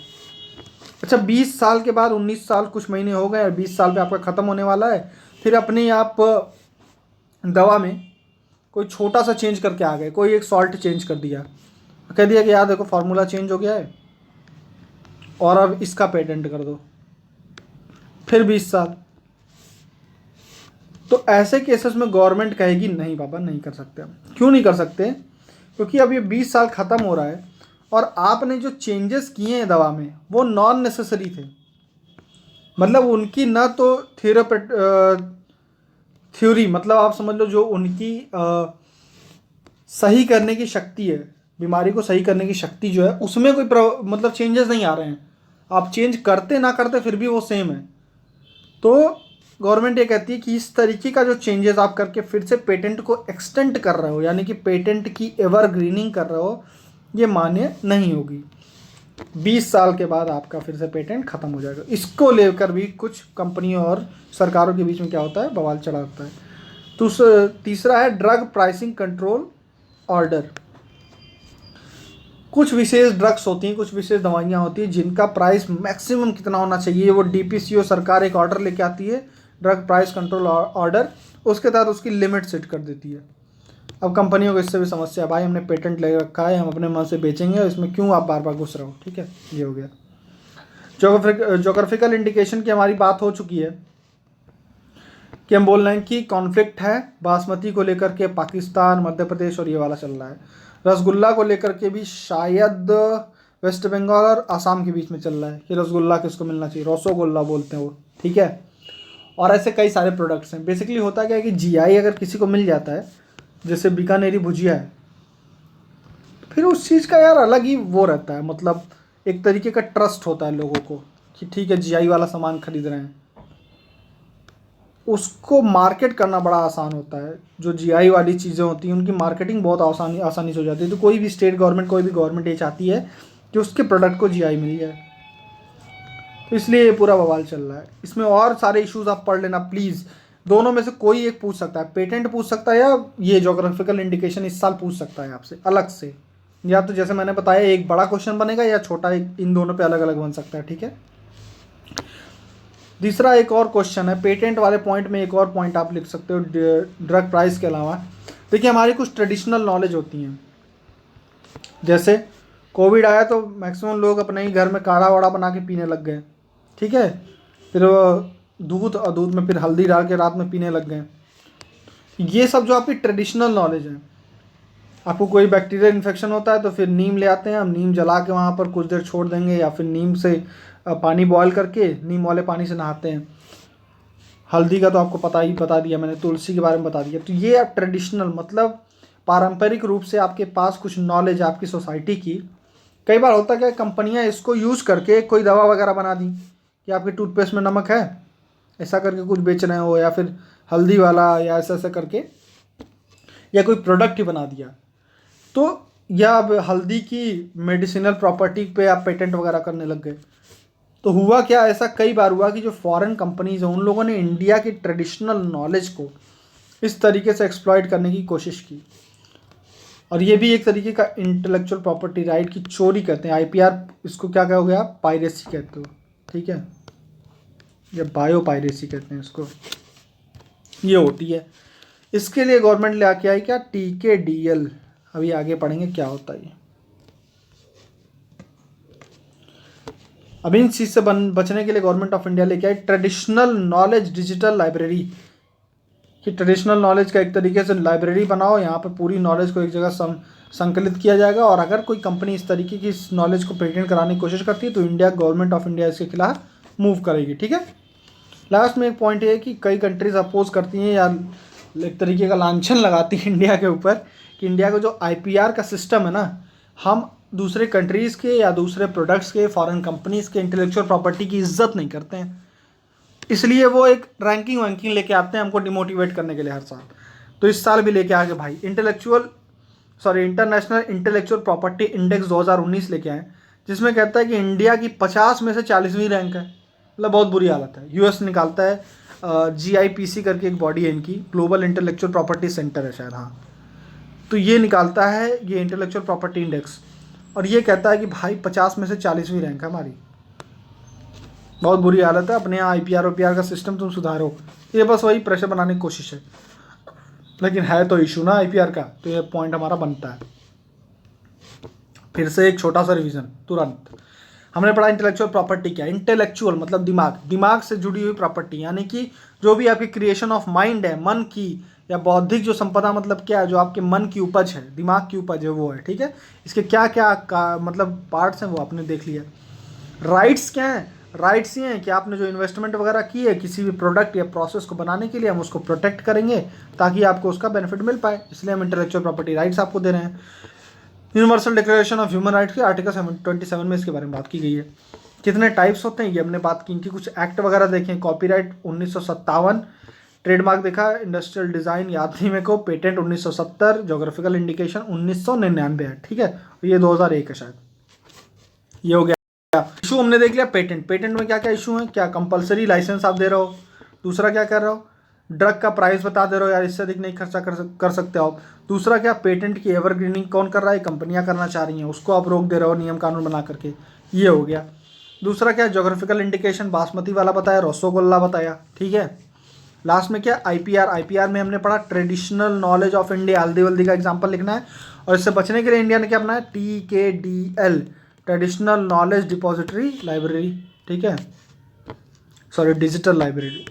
[SPEAKER 3] अच्छा 20 साल के बाद 19 साल कुछ महीने हो गए और 20 साल पे आपका ख़त्म होने वाला है, फिर अपने आप दवा में कोई छोटा सा चेंज करके आ गए, कोई एक सॉल्ट चेंज कर दिया, कह दिया कि यार देखो फार्मूला चेंज हो गया है और अब इसका पेटेंट कर दो, फिर 20 साल। तो ऐसे केसेस में गवर्नमेंट कहेगी नहीं बाबा नहीं कर सकते। क्यों नहीं कर सकते? क्योंकि अब ये 20 साल ख़त्म हो रहा है और आपने जो चेंजेस किए हैं दवा में वो नॉन नेसेसरी थे। मतलब उनकी ना तो थ्योरी, मतलब आप समझ लो जो उनकी सही करने की शक्ति है, बीमारी को सही करने की शक्ति जो है उसमें कोई मतलब चेंजेस नहीं आ रहे हैं। आप चेंज करते ना करते फिर भी वो सेम है। तो गवर्नमेंट ये कहती है कि इस तरीके का जो चेंजेस आप करके फिर से पेटेंट को एक्सटेंड कर रहे हो, यानी कि पेटेंट की एवरग्रीनिंग कर रहे हो, ये मान्य नहीं होगी। 20 साल के बाद आपका फिर से पेटेंट खत्म हो जाएगा। इसको लेकर भी कुछ कंपनियों और सरकारों के बीच में क्या होता है, बवाल चढ़ा होता है। तो तीसरा है ड्रग प्राइसिंग कंट्रोल ऑर्डर। कुछ विशेष ड्रग्स होती हैं, कुछ विशेष दवाइयाँ होती हैं जिनका प्राइस मैक्सिमम कितना होना चाहिए, वो डीपीसीओ सरकार एक ऑर्डर लेके आती है, ड्रग प्राइस कंट्रोल ऑर्डर, उसके तहत उसकी लिमिट सेट कर देती है। अब कंपनियों को इससे भी समस्या है, भाई हमने पेटेंट ले रखा है, हम अपने मन से बेचेंगे, इसमें क्यों आप बार बार घुस रहे हो। ठीक है, ये हो गया। जोग्राफिकल इंडिकेशन की हमारी बात हो चुकी है कि हम बोल रहे हैं कि कॉन्फ्लिक्ट है बासमती को लेकर के, पाकिस्तान, मध्य प्रदेश और ये वाला चल रहा है। रसगुल्ला को लेकर के भी शायद वेस्ट बंगाल और आसाम के बीच में चल रहा है कि रसगुल्ला किसको मिलना चाहिए, रसोगुल्ला बोलते हैं वो। ठीक है, और ऐसे कई सारे प्रोडक्ट्स हैं। बेसिकली होता क्या है कि जीआई अगर किसी को मिल जाता है, जैसे बीकानेरी भुजिया है, फिर उस चीज़ का यार अलग ही वो रहता है, मतलब एक तरीके का ट्रस्ट होता है लोगों को कि ठीक है जीआई वाला सामान खरीद रहे हैं। उसको मार्केट करना बड़ा आसान होता है। जो जीआई वाली चीज़ें होती हैं उनकी मार्केटिंग बहुत आसानी से हो जाती है। तो कोई भी स्टेट गवर्नमेंट, कोई भी गवर्नमेंट ये चाहती है कि उसके प्रोडक्ट को जीआई मिल जाए, तो इसलिए ये पूरा बवाल चल रहा है। इसमें और सारे इश्यूज आप पढ़ लेना प्लीज़। दोनों में से कोई एक पूछ सकता है, पेटेंट पूछ सकता है या ये जोग्राफिकल इंडिकेशन इस साल पूछ सकता है आपसे अलग से, या तो जैसे मैंने बताया एक बड़ा क्वेश्चन बनेगा या छोटा, एक इन दोनों पे अलग अलग बन सकता है। ठीक है, तीसरा एक और क्वेश्चन है पेटेंट वाले पॉइंट में, एक और पॉइंट आप लिख सकते हो ड्रग प्राइस के अलावा। देखिए हमारी कुछ ट्रेडिशनल नॉलेज होती हैं, जैसे कोविड आया तो मैक्सिमम लोग अपने ही घर में काढ़ा वाड़ा बना के पीने लग गए। ठीक है, फिर दूध और दूध में फिर हल्दी डाल के रात में पीने लग गए। ये सब जो आपकी ट्रेडिशनल नॉलेज है, आपको कोई बैक्टीरियल इन्फेक्शन होता है तो फिर नीम ले आते हैं, हम नीम जला के वहाँ पर कुछ देर छोड़ देंगे, या फिर नीम से पानी बॉयल करके नीम वाले पानी से नहाते हैं। हल्दी का तो आपको बता दिया मैंने, तुलसी के बारे में बता दिया। तो ये आप ट्रेडिशनल, मतलब पारंपरिक रूप से आपके पास कुछ नॉलेज आपकी सोसाइटी की। कई बार होता क्या है, कंपनियां इसको यूज़ करके कोई दवा वगैरह बना दी कि आपके टूथपेस्ट में नमक है, ऐसा करके कुछ बेच रहे हो, या फिर हल्दी वाला, या ऐसा ऐसा करके, या कोई प्रोडक्ट ही बना दिया। तो या अब हल्दी की मेडिसिनल प्रॉपर्टी पे आप पेटेंट वगैरह करने लग गए। तो हुआ क्या, ऐसा कई बार हुआ कि जो फॉरेन कंपनीज हैं उन लोगों ने इंडिया की ट्रेडिशनल नॉलेज को इस तरीके से एक्सप्लॉइट करने की कोशिश की, और ये भी एक तरीके का इंटेलेक्चुअल प्रॉपर्टी राइट की चोरी करते हैं। आईपीआर इसको क्या कहोगे आप, पायरेसी कहते हो। ठीक है, या बायो पायरेसी कहते हैं इसको, ये होती है। इसके लिए गवर्नमेंट ले आके आई क्या, TKDL। अभी आगे पढ़ेंगे क्या होता है ये। अभी इन चीज़ से बचने के लिए गवर्नमेंट ऑफ इंडिया लेके आई ट्रेडिशनल नॉलेज डिजिटल लाइब्रेरी, कि ट्रेडिशनल नॉलेज का एक तरीके से लाइब्रेरी बनाओ, यहाँ पे पूरी नॉलेज को एक जगह संकलित किया जाएगा, और अगर कोई कंपनी इस तरीके की इस नॉलेज को पेटेंट कराने की कोशिश करती है तो इंडिया गवर्नमेंट ऑफ इंडिया इसके खिलाफ मूव करेगी। ठीक है। लास्ट में एक पॉइंट ये है कि कई कंट्रीज अपोज करती हैं या एक तरीके का लांछन लगाती है इंडिया के ऊपर, कि इंडिया का जो IPR का सिस्टम है ना, हम दूसरे कंट्रीज़ के या दूसरे प्रोडक्ट्स के, फॉरेन कंपनीज़ के इंटेलेक्चुअल प्रॉपर्टी की इज्जत नहीं करते हैं, इसलिए वो एक रैंकिंग वैंकिंग लेके आते हैं हमको डिमोटिवेट करने के लिए हर साल। तो इस साल भी लेके आगे भाई इंटरनेशनल इंटेलेक्चुअल प्रॉपर्टी इंडेक्स 2019 लेके आए, जिसमें कहता है कि इंडिया की 50 में से 40वीं रैंक है। मतलब बहुत बुरी हालत है। US निकालता है, GIPC करके एक बॉडी है इनकी, ग्लोबल इंटेलेक्चुअल प्रॉपर्टी सेंटर है शायद, हाँ, तो ये निकालता है ये इंटेलेक्चुअल प्रॉपर्टी इंडेक्स, और ये कहता है कि भाई 50 में से 40वीं रैंक है हमारी। बहुत बुरी हालत है। अपने यहाँ IPR का सिस्टम तुम सुधारो, ये बस वही प्रेशर बनाने की कोशिश है, लेकिन है तो इशू ना IPR का, तो ये पॉइंट हमारा बनता है। फिर से एक छोटा सा रिवीजन तुरंत। हमने पढ़ा इंटेलेक्चुअल प्रॉपर्टी क्या है। इंटेलेक्चुअल मतलब दिमाग से जुड़ी हुई प्रॉपर्टी, यानी कि जो भी आपकी क्रिएशन ऑफ माइंड है, मन की या बौद्धिक जो संपदा, मतलब क्या है, जो आपके मन की उपज है, दिमाग की उपज है, वो है। ठीक है। इसके क्या क्या मतलब पार्ट्स हैं वो आपने देख लिया। राइट्स क्या हैं, राइट्स ये हैं कि आपने जो इन्वेस्टमेंट वगैरह की है किसी भी प्रोडक्ट या प्रोसेस को बनाने के लिए, हम उसको प्रोटेक्ट करेंगे ताकि आपको उसका बेनिफिट मिल पाए, इसलिए हम इंटेलेक्चुअल प्रॉपर्टी राइट्स आपको दे रहे हैं। Universal declaration of human rights के आर्टिकल 27 में इसके बारे में बात की गई है। कितने टाइप्स होते हैं ये हमने बात की, इनकी कुछ एक्ट वगैरह देखें। कॉपीराइट 1957, ट्रेडमार्क देखा, इंडस्ट्रियल डिज़ाइन याद नहीं मेरे को, पेटेंट 1970, जोग्राफिकल इंडिकेशन 1999 है। ठीक है, ये 2001 है शायद। ये हो गया इशू, हमने देख लिया पेटेंट। पेटेंट में क्या क्या इशू है, क्या कंपलसरी लाइसेंस आप दे रहे हो, दूसरा क्या कर रहे हो, ड्रग का प्राइस बता दे रहे हो यार, इससे अधिक नहीं खर्चा कर सकते हो आप। दूसरा क्या, पेटेंट की एवरग्रीनिंग कौन कर रहा है, कंपनियां करना चाह रही हैं, उसको आप रोक दे रहे हो नियम कानून बना करके, ये हो गया। दूसरा क्या, जोग्राफिकल इंडिकेशन, बासमती वाला बताया, रसोगोल्ला बताया। ठीक है। लास्ट में क्या, IPR में हमने पढ़ा ट्रेडिशनल नॉलेज ऑफ इंडिया, हल्दी वल्दी का एग्जाम्पल लिखना है, और इससे बचने के लिए इंडिया ने क्या बनाया, TKDL, traditional knowledge depository library. ठीक है, सॉरी डिजिटल लाइब्रेरी।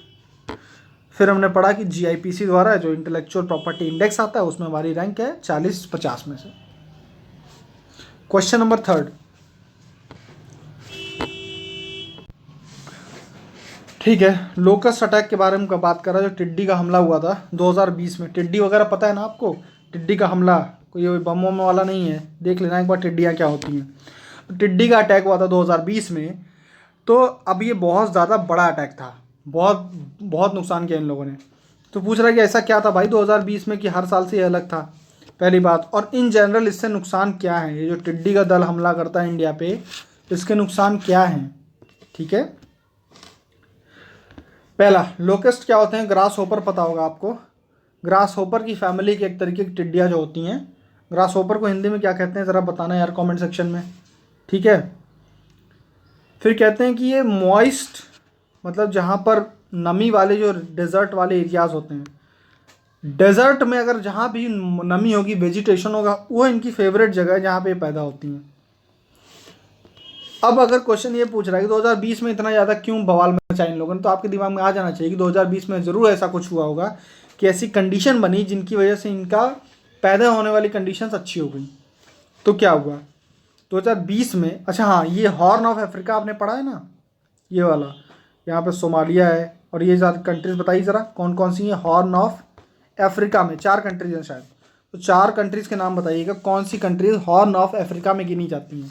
[SPEAKER 3] फिर हमने पढ़ा कि GIPC द्वारा जो इंटेलेक्चुअल प्रॉपर्टी इंडेक्स आता है उसमें हमारी रैंक है 40-50 में से। क्वेश्चन नंबर 3, ठीक है, लोकस्ट अटैक के बारे में बात कर रहा है, जो टिड्डी का हमला हुआ था 2020 में। टिड्डी वगैरह पता है ना आपको, टिड्डी का हमला कोई बम वम वाला नहीं है, देख लेना एक बार टिड्डियाँ क्या होती हैं। टिड्डी का अटैक हुआ था 2020 में, तो अब ये बहुत ज़्यादा बड़ा अटैक था, बहुत बहुत नुकसान किया इन लोगों ने। तो पूछ रहा है कि ऐसा क्या था भाई 2020 में कि हर साल से ये अलग था, पहली बात, और इन जनरल इससे नुकसान क्या है, ये जो टिड्डी का दल हमला करता है इंडिया पे, इसके नुकसान क्या हैं। ठीक है, पहला, लोकेस्ट क्या होते हैं, ग्रास होपर पता होगा आपको, ग्रास होपर की फैमिली की एक तरीके की टिड्डियाँ जो होती हैं। ग्रास होपर को हिंदी में क्या कहते हैं ज़रा बताना यार कमेंट सेक्शन में। ठीक है, फिर कहते हैं कि ये मॉइस्ट, मतलब जहाँ पर नमी वाले जो डेजर्ट वाले एरियाज़ होते हैं, डेजर्ट में अगर जहाँ भी नमी होगी, वेजिटेशन होगा, वो इनकी फेवरेट जगह है जहाँ पे पैदा होती हैं। अब अगर क्वेश्चन ये पूछ रहा है कि 2020 में इतना ज़्यादा क्यों बवाल मचा इन लोगों ने, तो आपके दिमाग में आ जाना चाहिए कि 2020 में ज़रूर ऐसा कुछ हुआ होगा कि ऐसी कंडीशन बनी जिनकी वजह से इनका पैदा होने वाली कंडीशंस अच्छी हो गई। तो क्या हुआ 2020 में, अच्छा हाँ, ये हॉर्न ऑफ अफ्रीका आपने पढ़ा है ना, ये वाला, यहाँ पे सोमालिया है, और ये ज़्यादा कंट्रीज़ बताइए ज़रा कौन कौन सी हैं हॉर्न ऑफ अफ्रीका में। 4 कंट्रीज़ हैं शायद, तो 4 कंट्रीज़ के नाम बताइएगा कौन सी कंट्रीज़ हॉर्न ऑफ अफ्रीका में गिनी जाती हैं।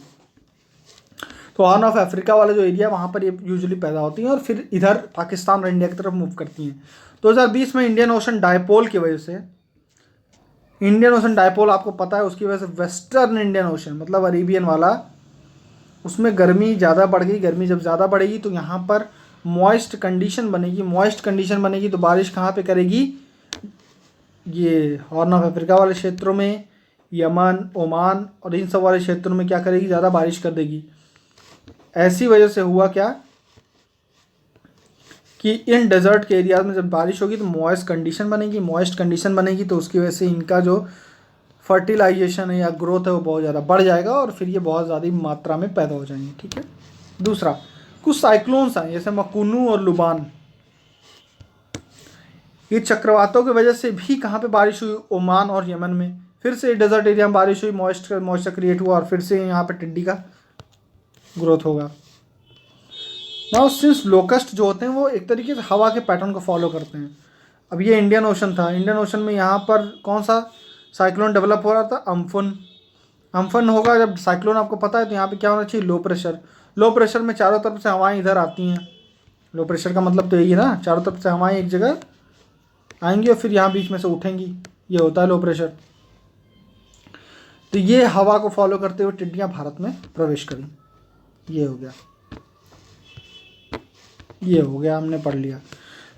[SPEAKER 3] तो हॉर्न ऑफ अफ्रीका वाला जो एरिया वहाँ पर ये यूजुअली पैदा होती हैं और फिर इधर पाकिस्तान और इंडिया की तरफ मूव करती हैं। 2020 में इंडियन ओशन डायपोल की वजह से, इंडियन ओशन डायपोल आपको पता है, उसकी वजह से वेस्टर्न इंडियन ओशन मतलब अरेबियन वाला, उसमें गर्मी ज़्यादा बढ़ गई। गर्मी जब ज़्यादा बढ़ेगी तो यहाँ पर मॉइस्ट कंडीशन बनेगी, मॉइस्ट कंडीशन बनेगी तो बारिश कहाँ पे करेगी, ये हॉर्न ऑफ अफ्रीका वाले क्षेत्रों में, यमन, ओमान और इन सब वाले क्षेत्रों में क्या करेगी, ज़्यादा बारिश कर देगी। ऐसी वजह से हुआ क्या कि इन डेजर्ट के एरियाज में जब बारिश होगी तो मॉइस्ट कंडीशन बनेगी, मॉइस्ट कंडीशन बनेगी तो उसकी वजह से इनका जो फर्टिलाइजेशन है या ग्रोथ है वो बहुत ज़्यादा बढ़ जाएगा और फिर ये बहुत ज़्यादा मात्रा में पैदा हो जाएंगे। ठीक है। दूसरा, कुछ साइक्लोन्स आए जैसे मकुनू और लुबान, ये चक्रवातों की वजह से भी कहाँ पे बारिश हुई, ओमान और यमन में। फिर से डेजर्ट एरिया में बारिश हुई, मॉइस्चर क्रिएट हुआ और फिर से यहाँ पे टिड्डी का ग्रोथ होगा। नाउ सिंस लोकस्ट जो होते हैं वो एक तरीके से हवा के पैटर्न को फॉलो करते हैं। अब ये इंडियन ओशन था, इंडियन ओशन में यहाँ पर कौन सा साइक्लोन डेवलप हो रहा था, अम्फन। अम्फन होगा जब साइक्लोन, आपको पता है, तो यहाँ पे क्या होना चाहिए, लो प्रेशर। लो प्रेशर में चारों तरफ से हवाएं इधर आती हैं। लो प्रेशर का मतलब तो यही है ना, चारों तरफ से हवाएं एक जगह आएंगी और फिर यहाँ बीच में से उठेंगी, ये होता है लो प्रेशर। तो ये हवा को फॉलो करते हुए टिड्डियाँ भारत में प्रवेश करी। ये हो गया, ये हो गया, हमने पढ़ लिया।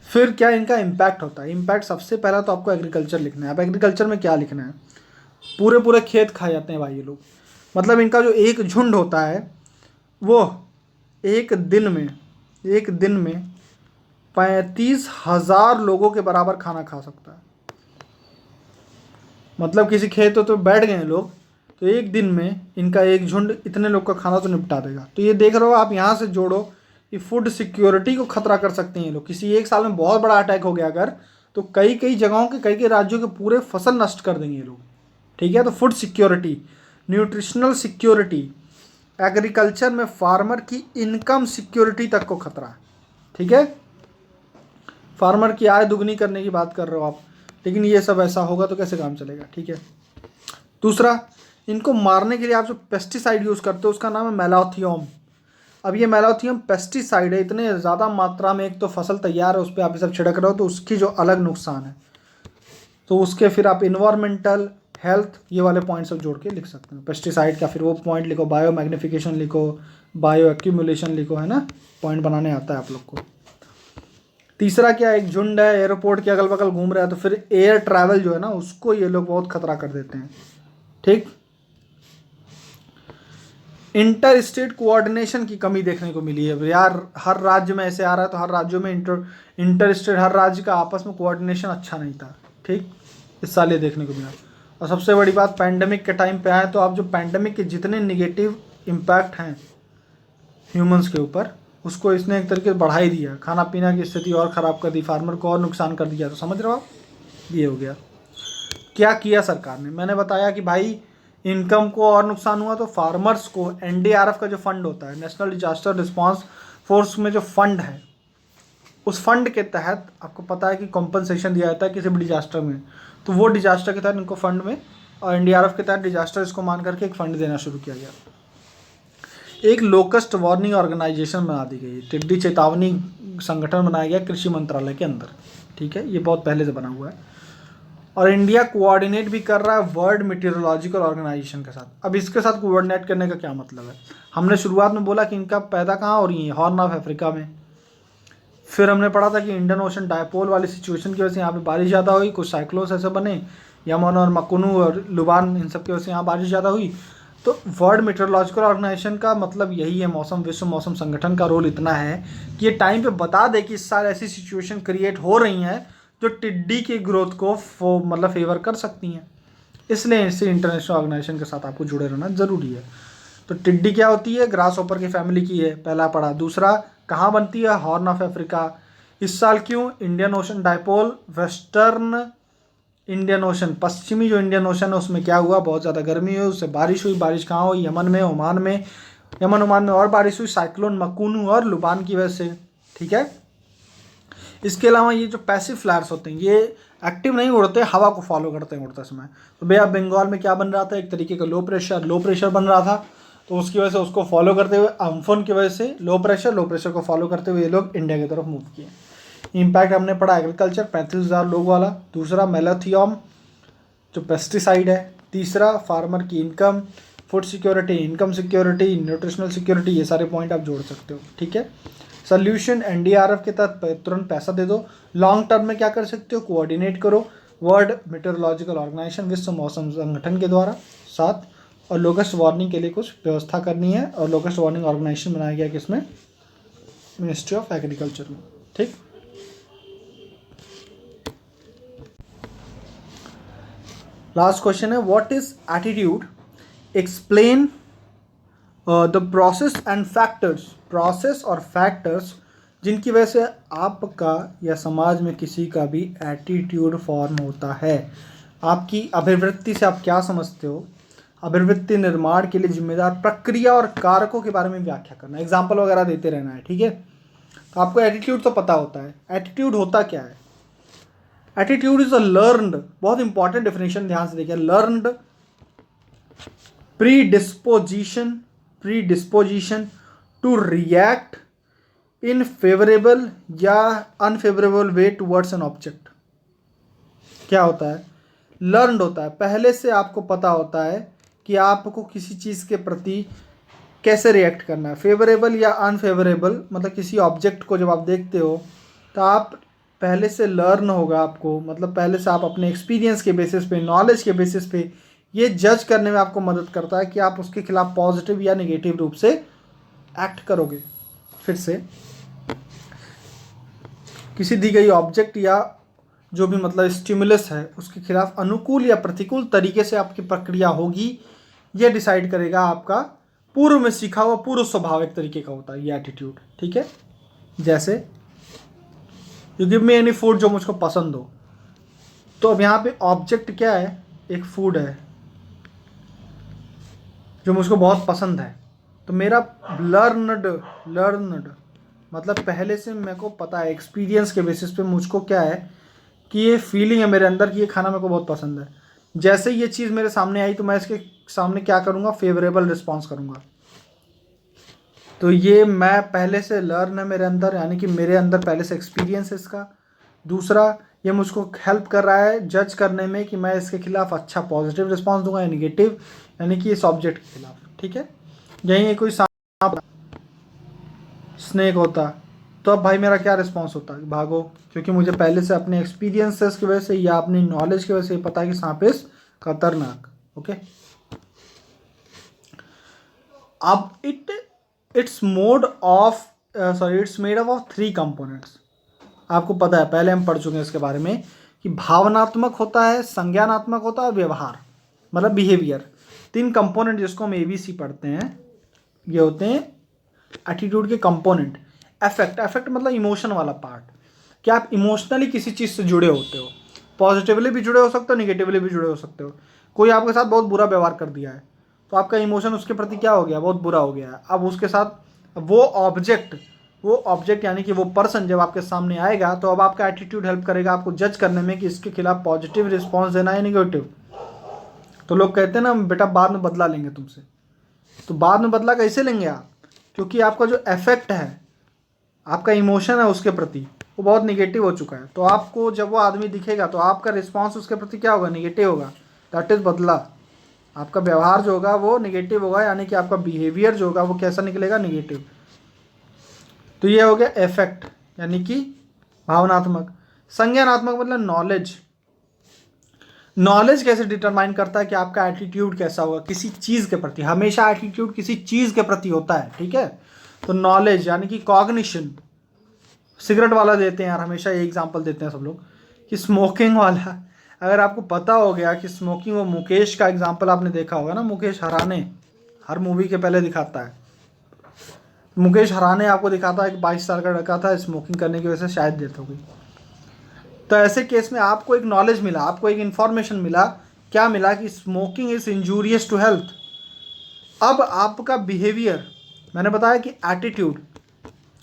[SPEAKER 3] फिर क्या इनका इम्पैक्ट होता है। इम्पैक्ट सबसे पहला तो आपको एग्रीकल्चर लिखना है। अब एग्रीकल्चर में क्या लिखना है, पूरे पूरे खेत खा जाते हैं भाई ये लोग। मतलब इनका जो एक झुंड होता है वो एक दिन में 35,000 लोगों के बराबर खाना खा सकता है। मतलब किसी खेत तो बैठ गए लोग, तो एक दिन में इनका एक झुंड इतने लोग का खाना तो निपटा देगा। तो ये देख रहे हो आप, यहाँ से जोड़ो कि फूड सिक्योरिटी को खतरा कर सकते हैं ये लोग। किसी एक साल में बहुत बड़ा अटैक हो गया अगर, तो कई कई जगहों के कई राज्यों के पूरे फसल नष्ट कर देंगे ये लोग। ठीक है। तो food security, nutritional security, agriculture में फार्मर की इनकम सिक्योरिटी तक को खतरा है। ठीक है। फार्मर की आय दुगनी करने की बात कर रहे हो आप, लेकिन ये सब ऐसा होगा तो कैसे काम चलेगा। ठीक है। दूसरा, इनको मारने के लिए आप जो पेस्टिसाइड यूज़ करते हो उसका नाम है मेलाथियम। अब ये मेलाथियम पेस्टिसाइड है, इतने ज़्यादा मात्रा में, एक तो फसल तैयार है उस पर आप ये सब छिड़क रहे हो, तो उसकी जो अलग नुकसान है, तो उसके फिर आप इन्वायरमेंटल, हेल्थ, ये वाले पॉइंट सब जोड़ के लिख सकते हैं। पेस्टिसाइड का फिर वो पॉइंट लिखो, बायो मैग्निफिकेशन लिखो, बायो एक्यूमुलेशन लिखो, है ना, पॉइंट बनाने आता है आप लोग को। तीसरा क्या, एक झुंड है, एयरपोर्ट के अगल बगल घूम रहा है, तो फिर एयर ट्रैवल जो है ना उसको ये लोग बहुत खतरा कर देते हैं। ठीक। इंटर स्टेट कोऑर्डिनेशन की कमी देखने को मिली है यार, हर राज्य में ऐसे आ रहा है, तो हर राज्यों में इंटर स्टेट, हर राज्य का आपस में कोऑर्डिनेशन अच्छा नहीं था। ठीक। इस साल ये देखने को मिला। और सबसे बड़ी बात, पैंडेमिक के टाइम पे आए तो आप जो पैंडेमिक के जितने निगेटिव इम्पैक्ट हैं ह्यूमंस के ऊपर, उसको इसने एक तरीके से बढ़ा ही दिया। खाना पीना की स्थिति और ख़राब कर दी, फार्मर को और नुकसान कर दिया। तो समझ रहे हो आप, ये हो गया। क्या किया सरकार ने, मैंने बताया कि भाई इनकम को और नुकसान हुआ तो फार्मर्स को एनडीआरएफ का जो फंड होता है, नेशनल डिजास्टर रिस्पांस फोर्स में जो फंड है, उस फंड के तहत आपको पता है कि कॉम्पनसेशन दिया जाता है किसी भी डिजास्टर में। तो वो डिजास्टर के तहत इनको फंड में, और एनडीआरएफ के तहत डिजास्टर इसको मान करके एक फंड देना शुरू किया गया। एक लोकस्ट वार्निंग ऑर्गेनाइजेशन बना दी गई, टिड्डी चेतावनी संगठन बनाया गया कृषि मंत्रालय के अंदर। ठीक है। ये बहुत पहले से बना हुआ है और इंडिया कोऑर्डिनेट भी कर रहा है वर्ल्ड मीटेरोलॉजिकल ऑर्गेनाइजेशन के साथ। अब इसके साथ कोऑर्डिनेट करने का क्या मतलब है, हमने शुरुआत में बोला कि इनका पैदा कहाँ हो रही है, हॉर्न ऑफ अफ्रीका में। फिर हमने पढ़ा था कि इंडियन ओशन डायपोल वाली सिचुएशन की वजह से यहाँ पे बारिश ज़्यादा हुई, कुछ साइक्लोन्स ऐसे बने, यमन और मकुनू और लुबान, इन सब की वजह से यहाँ बारिश ज़्यादा हुई। तो वर्ल्ड मीटेरोलॉजिकल ऑर्गेनाइजेशन का मतलब यही है, मौसम, विश्व मौसम संगठन का रोल इतना है कि ये टाइम पे बता दे कि इस साल ऐसी सिचुएशन क्रिएट हो रही हैं जो टिड्डी की ग्रोथ को मतलब फेवर कर सकती हैं। इसलिए इसी इंटरनेशनल ऑर्गेनाइजेशन के साथ आपको जुड़े रहना ज़रूरी है। तो टिड्डी क्या होती है, ग्रास हॉपर की फैमिली की है, पहला पढ़ा। दूसरा, कहाँ बनती है, हॉर्न ऑफ अफ्रीका। इस साल क्यों, Indian ocean dipole, western Indian ocean, पश्चिमी जो इंडियन ओशन है उसमें क्या हुआ, बहुत ज़्यादा गर्मी हुई, उससे बारिश हुई। बारिश कहाँ हुई, यमन में, ओमान में, यमन ओमान में और बारिश हुई, साइक्लोन मकुनू और लुबान की वजह से। ठीक है। इसके अलावा ये जो पैसिव फ्लायर्स होते हैं ये एक्टिव नहीं उड़ते, हवा को फॉलो करते हैं उड़ते समय। तो बे ऑफ बंगाल में क्या बन रहा था, एक तरीके का लो प्रेशर बन रहा था, तो उसकी वजह से उसको फॉलो करते हुए अम्फन की वजह से लो प्रेशर को फॉलो करते हुए ये लोग इंडिया की तरफ मूव किए। इम्पैक्ट हमने पढ़ा एग्रीकल्चर 35,000 लोग वाला। दूसरा, मेलाथियम जो पेस्टिसाइड है। तीसरा, फार्मर की income, food security, income security, nutritional security, ये सारे पॉइंट आप जोड़ सकते हो। ठीक है। सोल्यूशन, एनडीआरएफ के तहत तुरंत पैसा दे दो। लॉन्ग टर्म में क्या कर सकते हो, कोऑर्डिनेट करो वर्ल्ड मीटेरोलॉजिकल ऑर्गेनाइजेशन, विश्व मौसम संगठन के द्वारा साथ, और लोकस्ट वार्निंग के लिए कुछ व्यवस्था करनी है। और लोकस्ट वार्निंग ऑर्गेनाइजेशन बनाया गया किसमें, मिनिस्ट्री ऑफ एग्रीकल्चर में। ठीक। लास्ट क्वेश्चन है, what is attitude, explain the process and factors, process और फैक्टर्स जिनकी वजह से आपका या समाज में किसी का भी एटीट्यूड फॉर्म होता है। आपकी अभिवृत्ति से आप क्या समझते हो, अभिवृत्ति निर्माण के लिए जिम्मेदार प्रक्रिया और कारकों के बारे में व्याख्या करना, एग्जाम्पल वगैरह देते रहना है, ठीक है। तो आपको एटीट्यूड तो पता होता है, एटीट्यूड होता क्या है। एटीट्यूड इज अ लर्नड, बहुत इंपॉर्टेंट डेफिनेशन, ध्यान से देखिए, learned predisposition to react in favourable या unfavourable way towards an object. क्या होता है, लर्नड होता है, पहले से आपको पता होता है कि आपको किसी चीज़ के प्रति कैसे रिएक्ट करना है, फेवरेबल या अनफेवरेबल, मतलब किसी ऑब्जेक्ट को जब आप देखते हो तो आप पहले से लर्न होगा आपको, मतलब पहले से आप अपने एक्सपीरियंस के बेसिस पे, नॉलेज के बेसिस पे ये जज करने में आपको मदद करता है कि आप उसके खिलाफ पॉजिटिव या नेगेटिव रूप से एक्ट करोगे। फिर से किसी दी गई ऑब्जेक्ट या जो भी मतलब स्टिमुलस है उसके खिलाफ अनुकूल या प्रतिकूल तरीके से आपकी प्रक्रिया होगी, यह डिसाइड करेगा आपका पूर्व में सीखा हुआ पूर्व स्वाभाविक तरीके का होता है ये एटीट्यूड, ठीक है। जैसे you give me any food, जो मुझको पसंद हो, तो अब यहाँ पे ऑब्जेक्ट क्या है, एक फूड है जो मुझको बहुत पसंद है, तो मेरा लर्नड मतलब पहले से मेरे को पता है, एक्सपीरियंस के बेसिस पे मुझको क्या है कि ये फीलिंग है मेरे अंदर कि ये खाना मेरे को बहुत पसंद है। जैसे ये चीज़ मेरे सामने आई तो मैं इसके सामने क्या करूँगा, फेवरेबल रिस्पॉन्स करूँगा। तो ये मैं पहले से लर्न है मेरे अंदर, यानी कि मेरे अंदर पहले से एक्सपीरियंस है इसका। दूसरा, ये मुझको हेल्प कर रहा है जज करने में कि मैं इसके खिलाफ अच्छा पॉजिटिव रिस्पॉन्स दूंगा या निगेटिव, यानी कि इस ऑब्जेक्ट के खिलाफ, ठीक है। यहीं कोई सांप स्नेक होता तो अब भाई मेरा क्या रिस्पॉन्स होता है, भागो, क्योंकि मुझे पहले से अपने एक्सपीरियंसेस की वजह से या अपनी नॉलेज की वजह से पता है कि सांप इस खतरनाक, ओके। अब it's made up of 3 components. आपको पता है, पहले हम पढ़ चुके हैं इसके बारे में कि भावनात्मक होता है, संज्ञानात्मक होता है, व्यवहार मतलब बिहेवियर। 3 कंपोनेंट जिसको हम ABC पढ़ते हैं, ये होते हैं एटीट्यूड के कंपोनेंट। अफेक्ट मतलब इमोशन वाला पार्ट, कि आप इमोशनली किसी चीज़ से जुड़े होते हो, पॉजिटिवली भी जुड़े हो सकते हो, निगेटिवली भी जुड़े हो सकते हो। कोई आपके साथ बहुत बुरा व्यवहार कर दिया है तो आपका इमोशन उसके प्रति क्या हो गया, बहुत बुरा हो गया है। अब उसके साथ वो ऑब्जेक्ट यानी कि वो पर्सन जब आपके सामने आएगा तो अब आपका एटीट्यूड हेल्प करेगा आपको जज करने में कि इसके खिलाफ पॉजिटिव रिस्पॉन्स देना है निगेटिव। तो लोग कहते हैं ना, बेटा बाद में बदला लेंगे तुमसे, तो बाद में बदला कैसे लेंगे आप, क्योंकि आपका जो इफेक्ट है, आपका इमोशन है उसके प्रति, वो बहुत निगेटिव हो चुका है। तो आपको जब वो आदमी दिखेगा तो आपका रिस्पॉन्स उसके प्रति क्या होगा, निगेटिव होगा। दैट इज़ बदला। आपका व्यवहार जो होगा वो निगेटिव होगा, यानी कि आपका बिहेवियर जो होगा वो कैसा निकलेगा, निगेटिव। तो ये हो गया इफेक्ट यानी कि भावनात्मक। संज्ञानात्मक मतलब नॉलेज कैसे डिटरमाइन करता है कि आपका एटीट्यूड कैसा होगा किसी चीज़ के प्रति। हमेशा एटीट्यूड किसी चीज़ के प्रति होता है, ठीक है। तो नॉलेज यानी कि कॉग्निशन। सिगरेट वाला देते हैं यार, हमेशा ये एग्जांपल देते हैं सब लोग कि स्मोकिंग वाला, अगर आपको पता हो गया कि स्मोकिंग, वो मुकेश का एग्जांपल आपने देखा होगा ना, मुकेश हराने हर मूवी के पहले दिखाता है। मुकेश हराने आपको दिखाता है कि 22 साल का लड़का था, स्मोकिंग करने की वजह से शायद डेथ हो गई। तो ऐसे केस में आपको एक नॉलेज मिला, आपको एक इन्फॉर्मेशन मिला, क्या मिला कि smoking is injurious to health. अब आपका बिहेवियर, मैंने बताया कि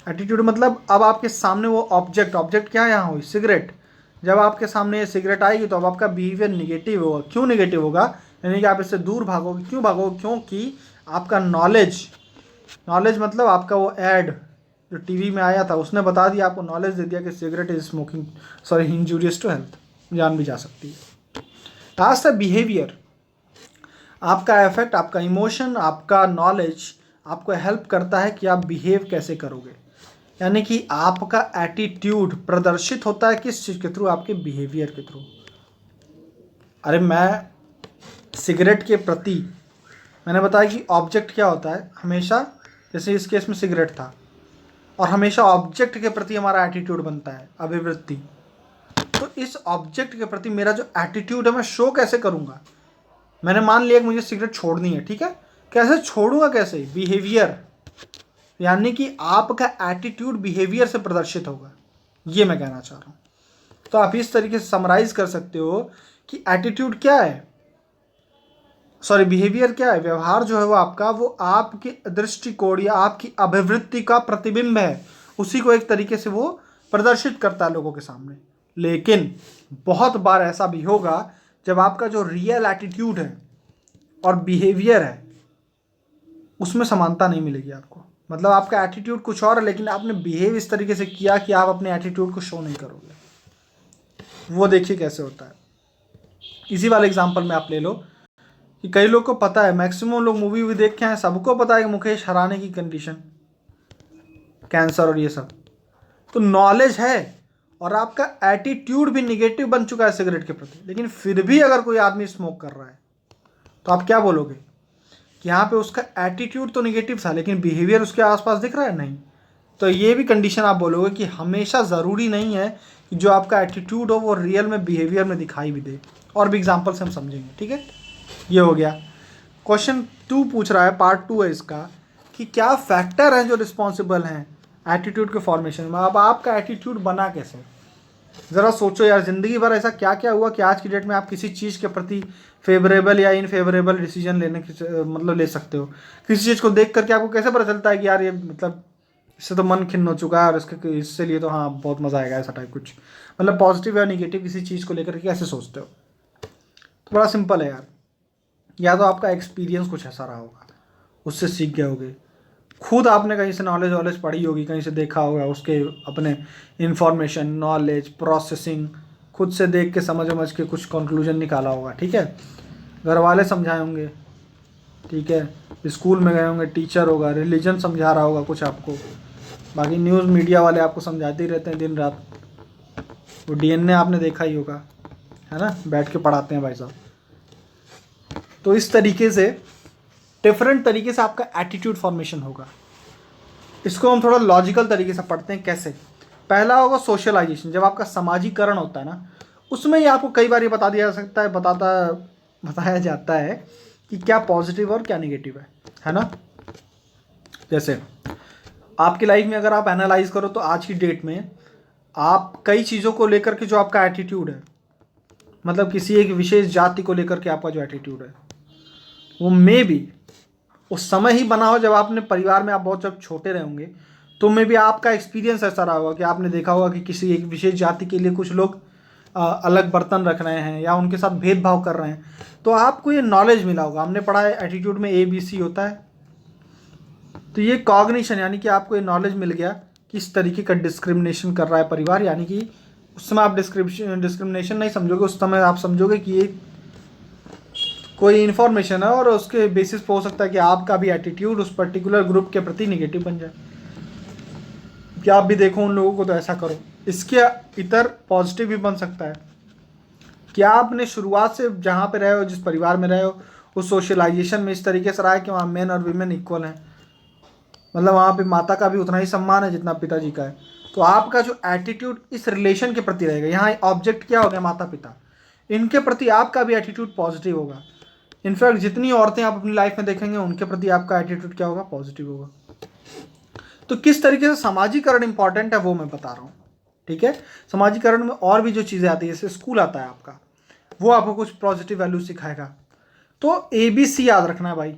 [SPEAKER 3] एटीट्यूड मतलब अब आपके सामने वो ऑब्जेक्ट क्या है यहाँ हुई, सिगरेट। जब आपके सामने ये सिगरेट आएगी तो अब आपका बिहेवियर निगेटिव होगा। क्यों निगेटिव होगा, यानी कि आप इससे दूर भागोगे। क्यों भागोगे, क्योंकि आपका नॉलेज मतलब आपका वो ऐड जो टीवी में आया था उसने बता दिया, आपको नॉलेज दे दिया कि cigarette is injurious to health, जान भी जा सकती है। लास्ट है बिहेवियर। आपका इफेक्ट, आपका इमोशन, आपका नॉलेज आपको हेल्प करता है कि आप बिहेव कैसे करोगे, यानी कि आपका एटीट्यूड प्रदर्शित होता है किस चीज़ के थ्रू, आपके बिहेवियर के थ्रू। अरे मैं सिगरेट के प्रति, मैंने बताया कि ऑब्जेक्ट क्या होता है हमेशा, जैसे इस केस में सिगरेट था, और हमेशा ऑब्जेक्ट के प्रति हमारा एटीट्यूड बनता है, अभिवृत्ति। तो इस ऑब्जेक्ट के प्रति मेरा जो एटीट्यूड है मैं शो कैसे करूँगा। मैंने मान लिया कि मुझे सिगरेट छोड़नी है, ठीक है, कैसे छोड़ूंगा, कैसे, बिहेवियर, यानी कि आपका एटीट्यूड बिहेवियर से प्रदर्शित होगा, ये मैं कहना चाह रहा हूँ। तो आप इस तरीके से समराइज कर सकते हो कि एटीट्यूड क्या है, सॉरी बिहेवियर क्या है, व्यवहार जो है वो आपका, वो आपके दृष्टिकोण या आपकी अभिवृत्ति का प्रतिबिंब है, उसी को एक तरीके से वो प्रदर्शित करता है लोगों के सामने। लेकिन बहुत बार ऐसा भी होगा जब आपका जो रियल एटीट्यूड है और बिहेवियर है उसमें समानता नहीं मिलेगी आपको। मतलब आपका एटीट्यूड कुछ और है लेकिन आपने बिहेव इस तरीके से किया कि आप अपने एटीट्यूड को शो नहीं करोगे। वो देखिए कैसे होता है। इसी वाले एग्जांपल में आप ले लो कि कई लोग को पता है, मैक्सिमम लोग मूवी भी देख के हैं, सबको पता है कि मुकेश हराने की कंडीशन, कैंसर और ये सब, तो नॉलेज है और आपका एटीट्यूड भी निगेटिव बन चुका है सिगरेट के प्रति, लेकिन फिर भी अगर कोई आदमी स्मोक कर रहा है तो आप क्या बोलोगे कि यहाँ पे उसका एटीट्यूड तो निगेटिव था लेकिन बिहेवियर उसके आसपास दिख रहा है, नहीं। तो ये भी कंडीशन आप बोलोगे कि हमेशा ज़रूरी नहीं है कि जो आपका एटीट्यूड हो वो रियल में बिहेवियर में दिखाई भी दे। और भी एग्जाम्पल से हम समझेंगे, ठीक है। ये हो गया। क्वेश्चन 2 पूछ रहा है, पार्ट 2 है इसका, कि क्या फैक्टर हैं जो रिस्पॉन्सिबल हैं एटीट्यूड के फॉर्मेशन में। अब आपका एटीट्यूड बना कैसे, ज़रा सोचो यार। ज़िंदगी भर ऐसा क्या क्या हुआ कि आज की डेट में आप किसी चीज़ के प्रति फेवरेबल या इनफेवरेबल डिसीजन लेने की मतलब ले सकते हो। किसी चीज़ को देख करके आपको कैसे पता चलता है कि यार ये मतलब इससे तो मन खिन्न हो चुका है और इससे लिए तो हाँ बहुत मज़ा आएगा, ऐसा टाइप कुछ। मतलब पॉजिटिव या निगेटिव किसी चीज़ को लेकर के कैसे सोचते हो। तो बड़ा सिंपल है यार, या तो आपका एक्सपीरियंस कुछ ऐसा रहा होगा, उससे सीख गए होगे, खुद आपने कहीं से नॉलेज पढ़ी होगी, कहीं से देखा होगा, उसके अपने इंफॉर्मेशन, नॉलेज, प्रोसेसिंग खुद से देख के समझ के कुछ कंक्लूजन निकाला होगा, ठीक है। घर वाले समझाए होंगे, ठीक है, स्कूल में गए होंगे, टीचर होगा, रिलीजन समझा रहा होगा कुछ आपको, बाकी न्यूज़ मीडिया वाले आपको समझाते ही रहते हैं दिन रात। वो DNA आपने देखा ही होगा, है ना, बैठ के पढ़ाते हैं भाई साहब। तो इस तरीके से डिफरेंट तरीके से आपका एटीट्यूड फॉर्मेशन होगा। इसको हम थोड़ा लॉजिकल तरीके से पढ़ते हैं। कैसे? पहला होगा सोशलाइजेशन। जब आपका समाजीकरण होता है ना, उसमें ही आपको कई बार ये बता दिया जा सकता है, बताया जाता है कि क्या पॉजिटिव और क्या निगेटिव है ना। जैसे आपकी लाइफ में अगर आप एनालाइज करो तो आज की डेट में आप कई चीज़ों को लेकर के जो आपका एटीट्यूड है, मतलब किसी एक विशेष जाति को लेकर के आपका जो एटीट्यूड है, वो मे भी उस समय ही बना हो जब आपने परिवार में आप बहुत जब छोटे रहे होंगे, तो मे भी आपका एक्सपीरियंस ऐसा रहा होगा कि आपने देखा होगा कि किसी एक विशेष जाति के लिए कुछ लोग अलग बर्तन रख रहे हैं या उनके साथ भेदभाव कर रहे हैं, तो आपको ये नॉलेज मिला होगा। हमने पढ़ा है एटीट्यूड में ABC होता है, तो ये कॉग्निशन यानी कि आपको ये नॉलेज मिल गया किस तरीके का डिस्क्रिमिनेशन कर रहा है परिवार। यानी कि उस समय आप डिस्क्रिमिनेशन नहीं समझोगे, उस समय आप समझोगे कि ये कोई इन्फॉर्मेशन है और उसके बेसिस पे हो सकता है कि आपका भी एटीट्यूड उस पर्टिकुलर ग्रुप के प्रति निगेटिव बन जाए, कि आप भी देखो उन लोगों को तो ऐसा करो। इसके इतर पॉजिटिव भी बन सकता है कि आपने शुरुआत से जहाँ पे रहे हो, जिस परिवार में रहे हो, उस सोशलाइजेशन में इस तरीके से रहा है कि वहाँ मेन और वीमेन इक्वल हैं, मतलब वहाँ पे माता का भी उतना ही सम्मान है जितना पिताजी का है। तो आपका जो एटीट्यूड इस रिलेशन के प्रति रहेगा। यहाँ ऑब्जेक्ट क्या हो गया, माता पिता, इनके प्रति आपका भी एटीट्यूड पॉजिटिव होगा। इनफैक्ट जितनी औरतें आप अपनी लाइफ में देखेंगे उनके प्रति आपका एटीट्यूड क्या होगा, पॉजिटिव होगा। तो किस तरीके से समाजीकरण इंपॉर्टेंट है वो मैं बता रहा हूँ, ठीक है। समाजीकरण में और भी जो चीज़ें आती है, जैसे स्कूल आता है आपका, वो आपको कुछ पॉजिटिव वैल्यू सिखाएगा। तो ABC याद रखना है भाई।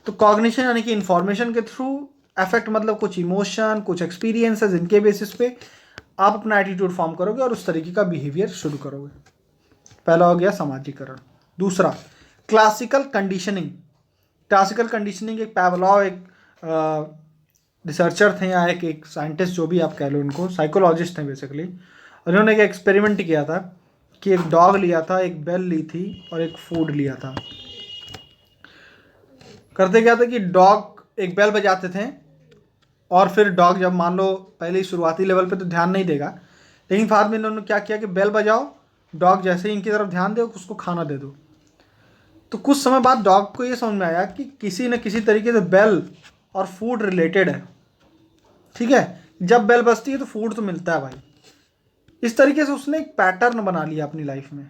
[SPEAKER 3] तो कॉग्निशन यानी कि इंफॉर्मेशन के थ्रू, अफेक्ट मतलब कुछ इमोशन, कुछ एक्सपीरियंसेस, इनके बेसिस पे आप अपना एटीट्यूड फॉर्म करोगे और उस तरीके का बिहेवियर शुरू करोगे। पहला हो गया समाजीकरण। दूसरा क्लासिकल कंडीशनिंग। क्लासिकल कंडीशनिंग एक पैवलॉव, एक रिसर्चर थे या एक साइंटिस्ट, जो भी आप कह लो, इनको साइकोलॉजिस्ट थे बेसिकली। उन्होंने एक एक्सपेरिमेंट किया था कि एक डॉग लिया था, एक बेल ली थी और एक फूड लिया था। करते क्या था कि डॉग एक बेल बजाते थे और फिर डॉग जब मान लो पहले शुरुआती लेवल पे तो ध्यान नहीं देगा, लेकिन बाद में इन्होंने क्या किया कि बेल बजाओ, डॉग जैसे ही इनकी तरफ ध्यान दे उसको खाना दे दो। तो कुछ समय बाद डॉग को ये समझ में आया कि किसी न किसी तरीके से बेल और फूड रिलेटेड है, ठीक है। जब बेल बजती है तो फूड तो मिलता है भाई, इस तरीके से उसने एक पैटर्न बना लिया अपनी लाइफ में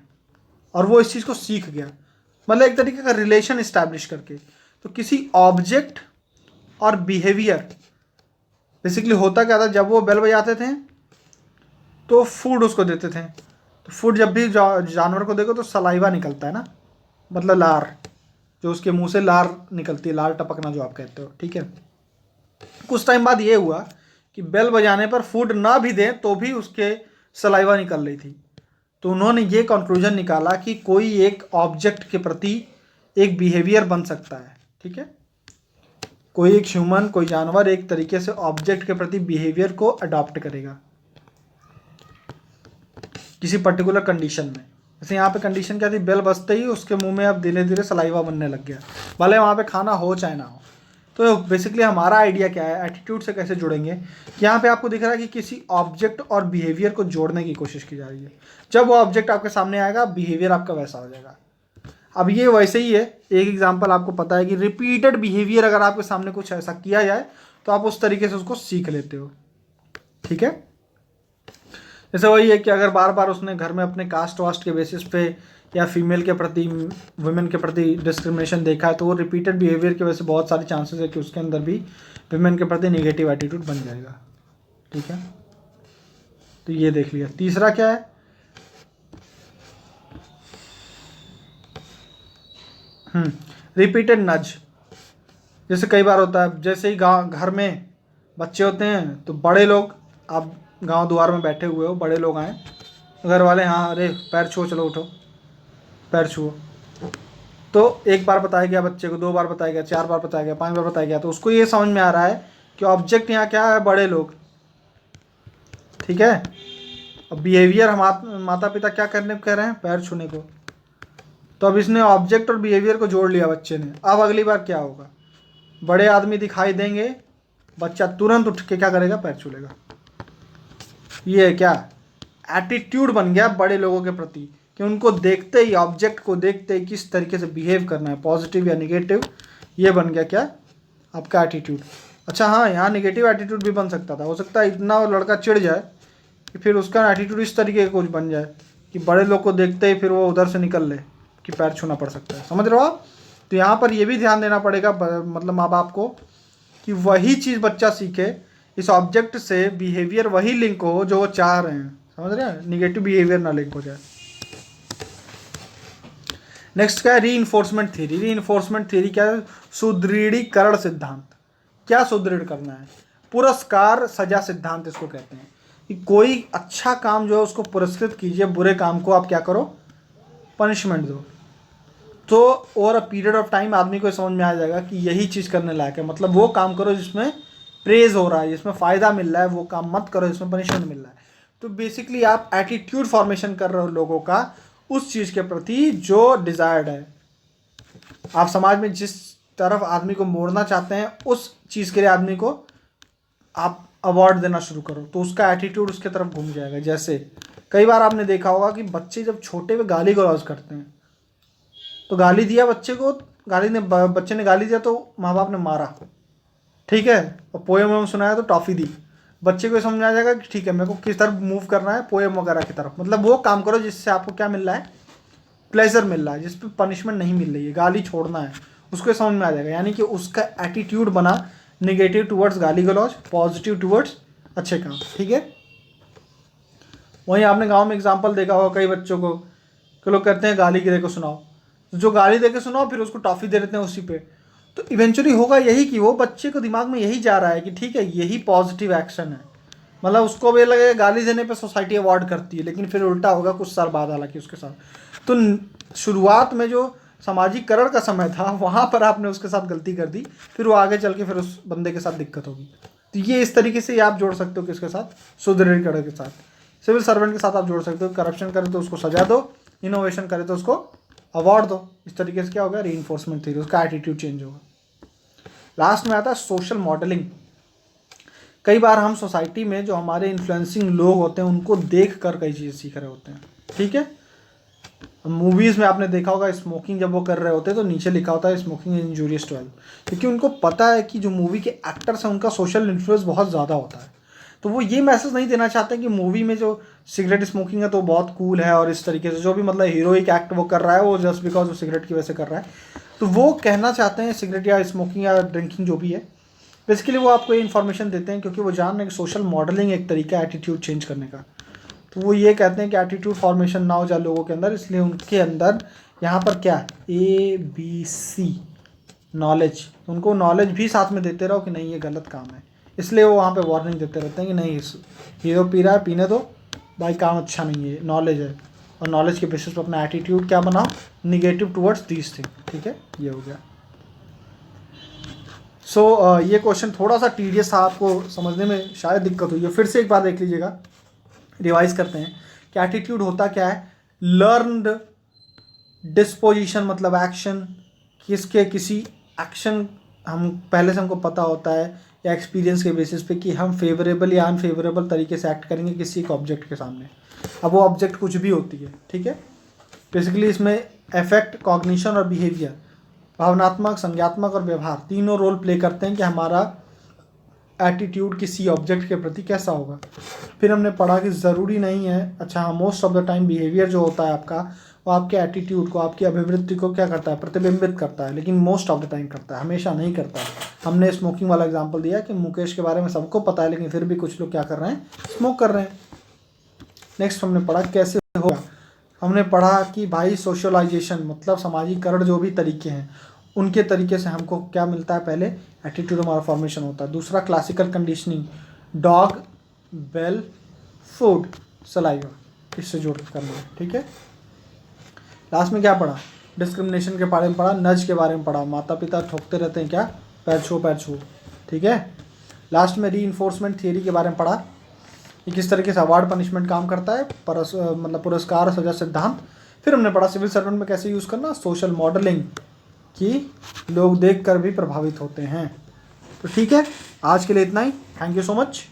[SPEAKER 3] और वो इस चीज़ को सीख गया, मतलब एक तरीके का रिलेशन इस्टेब्लिश करके। तो किसी ऑब्जेक्ट और बिहेवियर, बेसिकली होता क्या था, जब वो बेल बजाते थे तो फूड उसको देते थे। तो फूड जब भी जानवर को देखो तो सलाइवा निकलता है ना, मतलब लार, जो उसके मुंह से लार निकलती है, लार टपकना जो आप कहते हो, ठीक है। कुछ टाइम बाद ये हुआ कि बेल बजाने पर फूड ना भी दें तो भी उसके सलाइवा निकल रही थी। तो उन्होंने ये कंक्लूजन निकाला कि कोई एक ऑब्जेक्ट के प्रति एक बिहेवियर बन सकता है, ठीक है। कोई एक ह्यूमन, कोई जानवर एक तरीके से ऑब्जेक्ट के प्रति बिहेवियर को अडॉप्ट करेगा किसी पर्टिकुलर कंडीशन में। जैसे यहाँ पे कंडीशन क्या थी, बेल बजते ही उसके मुंह में अब धीरे धीरे सलाइवा बनने लग गया, भले वहाँ पे खाना हो चाहे ना हो। तो बेसिकली हमारा आइडिया क्या है, एटीट्यूड से कैसे जुड़ेंगे। यहाँ पे आपको दिख रहा है कि किसी ऑब्जेक्ट और बिहेवियर को जोड़ने की कोशिश की जा रही है। जब वो ऑब्जेक्ट आपके सामने आएगा, बिहेवियर आपका वैसा हो जाएगा। अब ये वैसे ही है, एक एग्जाम्पल आपको पता है कि रिपीटेड बिहेवियर अगर आपके सामने कुछ ऐसा किया जाए तो आप उस तरीके से उसको सीख लेते हो, ठीक है। जैसे वही है कि अगर बार बार उसने घर में अपने कास्ट वास्ट के बेसिस पे या फीमेल के प्रति, वुमेन के प्रति डिस्क्रिमिनेशन देखा है, तो वो रिपीटेड बिहेवियर की वजह से बहुत सारे चांसेस है कि उसके अंदर भी वुमेन के प्रति नेगेटिव एटीट्यूड बन जाएगा, ठीक है। तो ये देख लिया। तीसरा क्या है, रिपीटेड नज। जैसे कई बार होता है, जैसे ही घर में बच्चे होते हैं तो बड़े लोग, आप गांव द्वार में बैठे हुए हो, बड़े लोग आए, घर वाले, हाँ अरे पैर छुओ, चलो उठो, पैर छुओ। तो एक बार बताया गया बच्चे को, 2 बार बताया गया, 4 बार बताया गया, 5 बार बताया गया, तो उसको ये समझ में आ रहा है कि ऑब्जेक्ट यहाँ क्या है, बड़े लोग, ठीक है। अब बिहेवियर हम माता पिता क्या करने को कह रहे हैं, पैर छूने को। तो अब इसने ऑब्जेक्ट और बिहेवियर को जोड़ लिया बच्चे ने। अब अगली बार क्या होगा, बड़े आदमी दिखाई देंगे, बच्चा तुरंत उठ के क्या करेगा, पैर छू लेगा। ये क्या एटीट्यूड बन गया बड़े लोगों के प्रति, कि उनको देखते ही, ऑब्जेक्ट को देखते ही किस तरीके से बिहेव करना है, पॉजिटिव या नेगेटिव, ये बन गया क्या, आपका एटीट्यूड। अच्छा हाँ, यहाँ नेगेटिव एटीट्यूड भी बन सकता था। हो सकता है इतना वो लड़का चिढ़ जाए कि फिर उसका एटीट्यूड इस तरीके का कुछ बन जाए कि बड़े लोग को देखते ही फिर वो उधर से निकल ले कि पैर छूना पड़ सकता है। समझ रहे हो आप। तो यहाँ पर ये भी ध्यान देना पड़ेगा, मतलब माँ बाप को, कि वही चीज़ बच्चा सीखे, इस ऑब्जेक्ट से बिहेवियर वही लिंक हो जो वो चाह रहे हैं। समझ रहे हैं, निगेटिव बिहेवियर ना लिंक हो जाए। नेक्स्ट क्या है, रीइंफोर्समेंट थ्योरी। रीइंफोर्समेंट थ्योरी क्या है, सुदृढ़ीकरण सिद्धांत। क्या सुदृढ़ करना है, पुरस्कार सजा सिद्धांत इसको कहते हैं, कि कोई अच्छा काम जो है उसको पुरस्कृत कीजिए, बुरे काम को आप क्या करो, पनिशमेंट दो। तो over a period of time आदमी को समझ में आ जाएगा कि यही चीज़ करने लायक है। मतलब वो काम करो जिसमें प्रेज हो रहा है, जिसमें फ़ायदा मिल रहा है, वो काम मत करो जिसमें पनिशमेंट मिल रहा है। तो बेसिकली आप एटीट्यूड फॉर्मेशन कर रहे हो लोगों का उस चीज़ के प्रति जो डिज़ायर्ड है। आप समाज में जिस तरफ आदमी को मोड़ना चाहते हैं, उस चीज़ के लिए आदमी को आप अवार्ड देना शुरू करो, तो उसका एटीट्यूड उसके तरफ घूम जाएगा। जैसे कई बार आपने देखा होगा कि बच्चे जब छोटे में गाली गलौज करते हैं, तो गाली दिया बच्चे को, बच्चे ने गाली दिया तो माँ बाप ने मारा, ठीक है, और पोएम वोएम सुनाया तो टॉफ़ी दी। बच्चे को समझ आ जाएगा कि ठीक है, मेरे को किस तरफ मूव करना है, पोएम वगैरह की तरफ। मतलब वो काम करो जिससे आपको क्या मिल रहा है, प्लेजर मिल रहा है, जिस पर पनिशमेंट नहीं मिल रही है, गाली छोड़ना है, उसको समझ में आ जाएगा। यानी कि उसका एटीट्यूड बना निगेटिव टूवर्ड्स गाली गलौज, पॉजिटिव टूवर्ड्स अच्छे काम, ठीक है। वहीं आपने गांव में एग्जांपल देखा होगा, कई बच्चों को कि लोग कहते हैं गाली दे के सुनाओ, तो जो गाली दे के सुनाओ फिर उसको टॉफ़ी दे देते हैं उसी पे। तो इवेंचुअली होगा यही कि वो बच्चे को दिमाग में यही जा रहा है कि ठीक है, यही पॉजिटिव एक्शन है। मतलब उसको भी लगेगा गाली देने पे सोसाइटी अवार्ड करती है, लेकिन फिर उल्टा होगा कुछ साल बाद हालांकि उसके साथ। तो शुरुआत में जो सामाजिकरण का समय था, वहाँ पर आपने उसके साथ गलती कर दी, फिर वो आगे चल के फिर उस बंदे के साथ दिक्कत होगी। तो ये इस तरीके से आप जोड़ सकते हो किसके साथ, सुदृढ़ीकरण के साथ। सिविल सर्वेंट के साथ आप जोड़ सकते हो, करप्शन करे तो उसको सजा दो, इनोवेशन करे तो उसको अवार्ड दो। इस तरीके से क्या होगा, रीइंफोर्समेंट थ्योरी, उसका एटीट्यूड चेंज होगा। लास्ट में आता है सोशल मॉडलिंग। कई बार हम सोसाइटी में जो हमारे इन्फ्लुएंसिंग लोग होते हैं उनको देख कर कई चीज़ें सीख रहे होते हैं, ठीक है। मूवीज़ में आपने देखा होगा, स्मोकिंग जब वो कर रहे होते हैं तो नीचे लिखा होता है smoking is injurious to health, क्योंकि उनको पता है कि जो मूवी के एक्टर्स हैं उनका सोशल इन्फ्लुएंस बहुत ज़्यादा होता है। तो वो ये मैसेज नहीं देना चाहते कि मूवी में जो सिगरेट स्मोकिंग है तो बहुत कूल है, और इस तरीके से जो भी मतलब हीरोइक एक्ट वो कर रहा है वो जस्ट बिकॉज वो सिगरेट की वजह से कर रहा है। तो वो कहना चाहते हैं सिगरेट या स्मोकिंग या ड्रिंकिंग जो भी है, बेसिकली वो आपको ये इन्फॉर्मेशन देते हैं क्योंकि वो जान रहे हैं कि सोशल मॉडलिंग एक तरीका है एटीट्यूड चेंज करने का। तो वो ये कहते हैं कि एटीट्यूड फॉर्मेशन ना हो जाए लोगों के अंदर, इसलिए उनके अंदर यहाँ पर क्या ABC नॉलेज, उनको नॉलेज भी साथ में देते रहो कि नहीं ये गलत काम है, इसलिए वो वहाँ पे वार्निंग देते रहते हैं कि नहीं हीरो पी रहा है पीने दो भाई, काम अच्छा नहीं है, नॉलेज है, और नॉलेज के बेसिस पर अपना एटीट्यूड क्या बनाओ, निगेटिव टुवर्ड्स दीज थिंग। ठीक है, ये हो गया। सो ये क्वेश्चन थोड़ा सा टीडियस था, आपको समझने में शायद दिक्कत हुई है, फिर से एक बार देख लीजिएगा, रिवाइज करते हैं कि एटीट्यूड होता क्या है। लर्नड डिस्पोजिशन मतलब एक्शन, किसी एक्शन हम पहले से हमको पता होता है या एक्सपीरियंस के बेसिस पे कि हम फेवरेबल या अनफेवरेबल तरीके से एक्ट करेंगे किसी एक ऑब्जेक्ट के सामने। अब वो ऑब्जेक्ट कुछ भी होती है, ठीक है। बेसिकली इसमें अफेक्ट, कॉग्निशन और बिहेवियर, भावनात्मक, संज्ञात्मक और व्यवहार तीनों रोल प्ले करते हैं कि हमारा एटीट्यूड किसी ऑब्जेक्ट के प्रति कैसा होगा। फिर हमने पढ़ा कि ज़रूरी नहीं है, अच्छा हाँ, most of the time behaviour जो होता है आपका वो आपके एटीट्यूड को, आपकी अभिवृत्ति को क्या करता है, प्रतिबिंबित करता है, लेकिन मोस्ट ऑफ द टाइम करता है, हमेशा नहीं करता है। हमने स्मोकिंग वाला एग्जांपल दिया कि मुकेश के बारे में सबको पता है लेकिन फिर भी कुछ लोग क्या कर रहे हैं, स्मोक कर रहे हैं। नेक्स्ट हमने पढ़ा कैसे होगा, हमने पढ़ा कि भाई सोशलाइजेशन मतलब सामाजिकरण जो भी तरीके हैं उनके तरीके से हमको क्या मिलता है, पहले एटीट्यूड हमारा फॉर्मेशन होता है। दूसरा classical conditioning, dog, bell, food, saliva, इससे जोड़ करना है, ठीक है। लास्ट में क्या पढ़ा, डिस्क्रिमिनेशन के बारे में पढ़ा, नज के बारे में पढ़ा, माता पिता ठोकते रहते हैं क्या, पैर छू, ठीक है। लास्ट में रीइंफोर्समेंट थियरी के बारे में पढ़ा कि किस तरीके से अवार्ड पनिशमेंट काम करता है, मतलब पुरस्कार सजा सिद्धांत। फिर हमने पढ़ा सिविल सर्वेंट में कैसे यूज़ करना, सोशल मॉडलिंग कि लोग देखकर भी प्रभावित होते हैं। तो ठीक है, आज के लिए इतना ही। Thank you so much.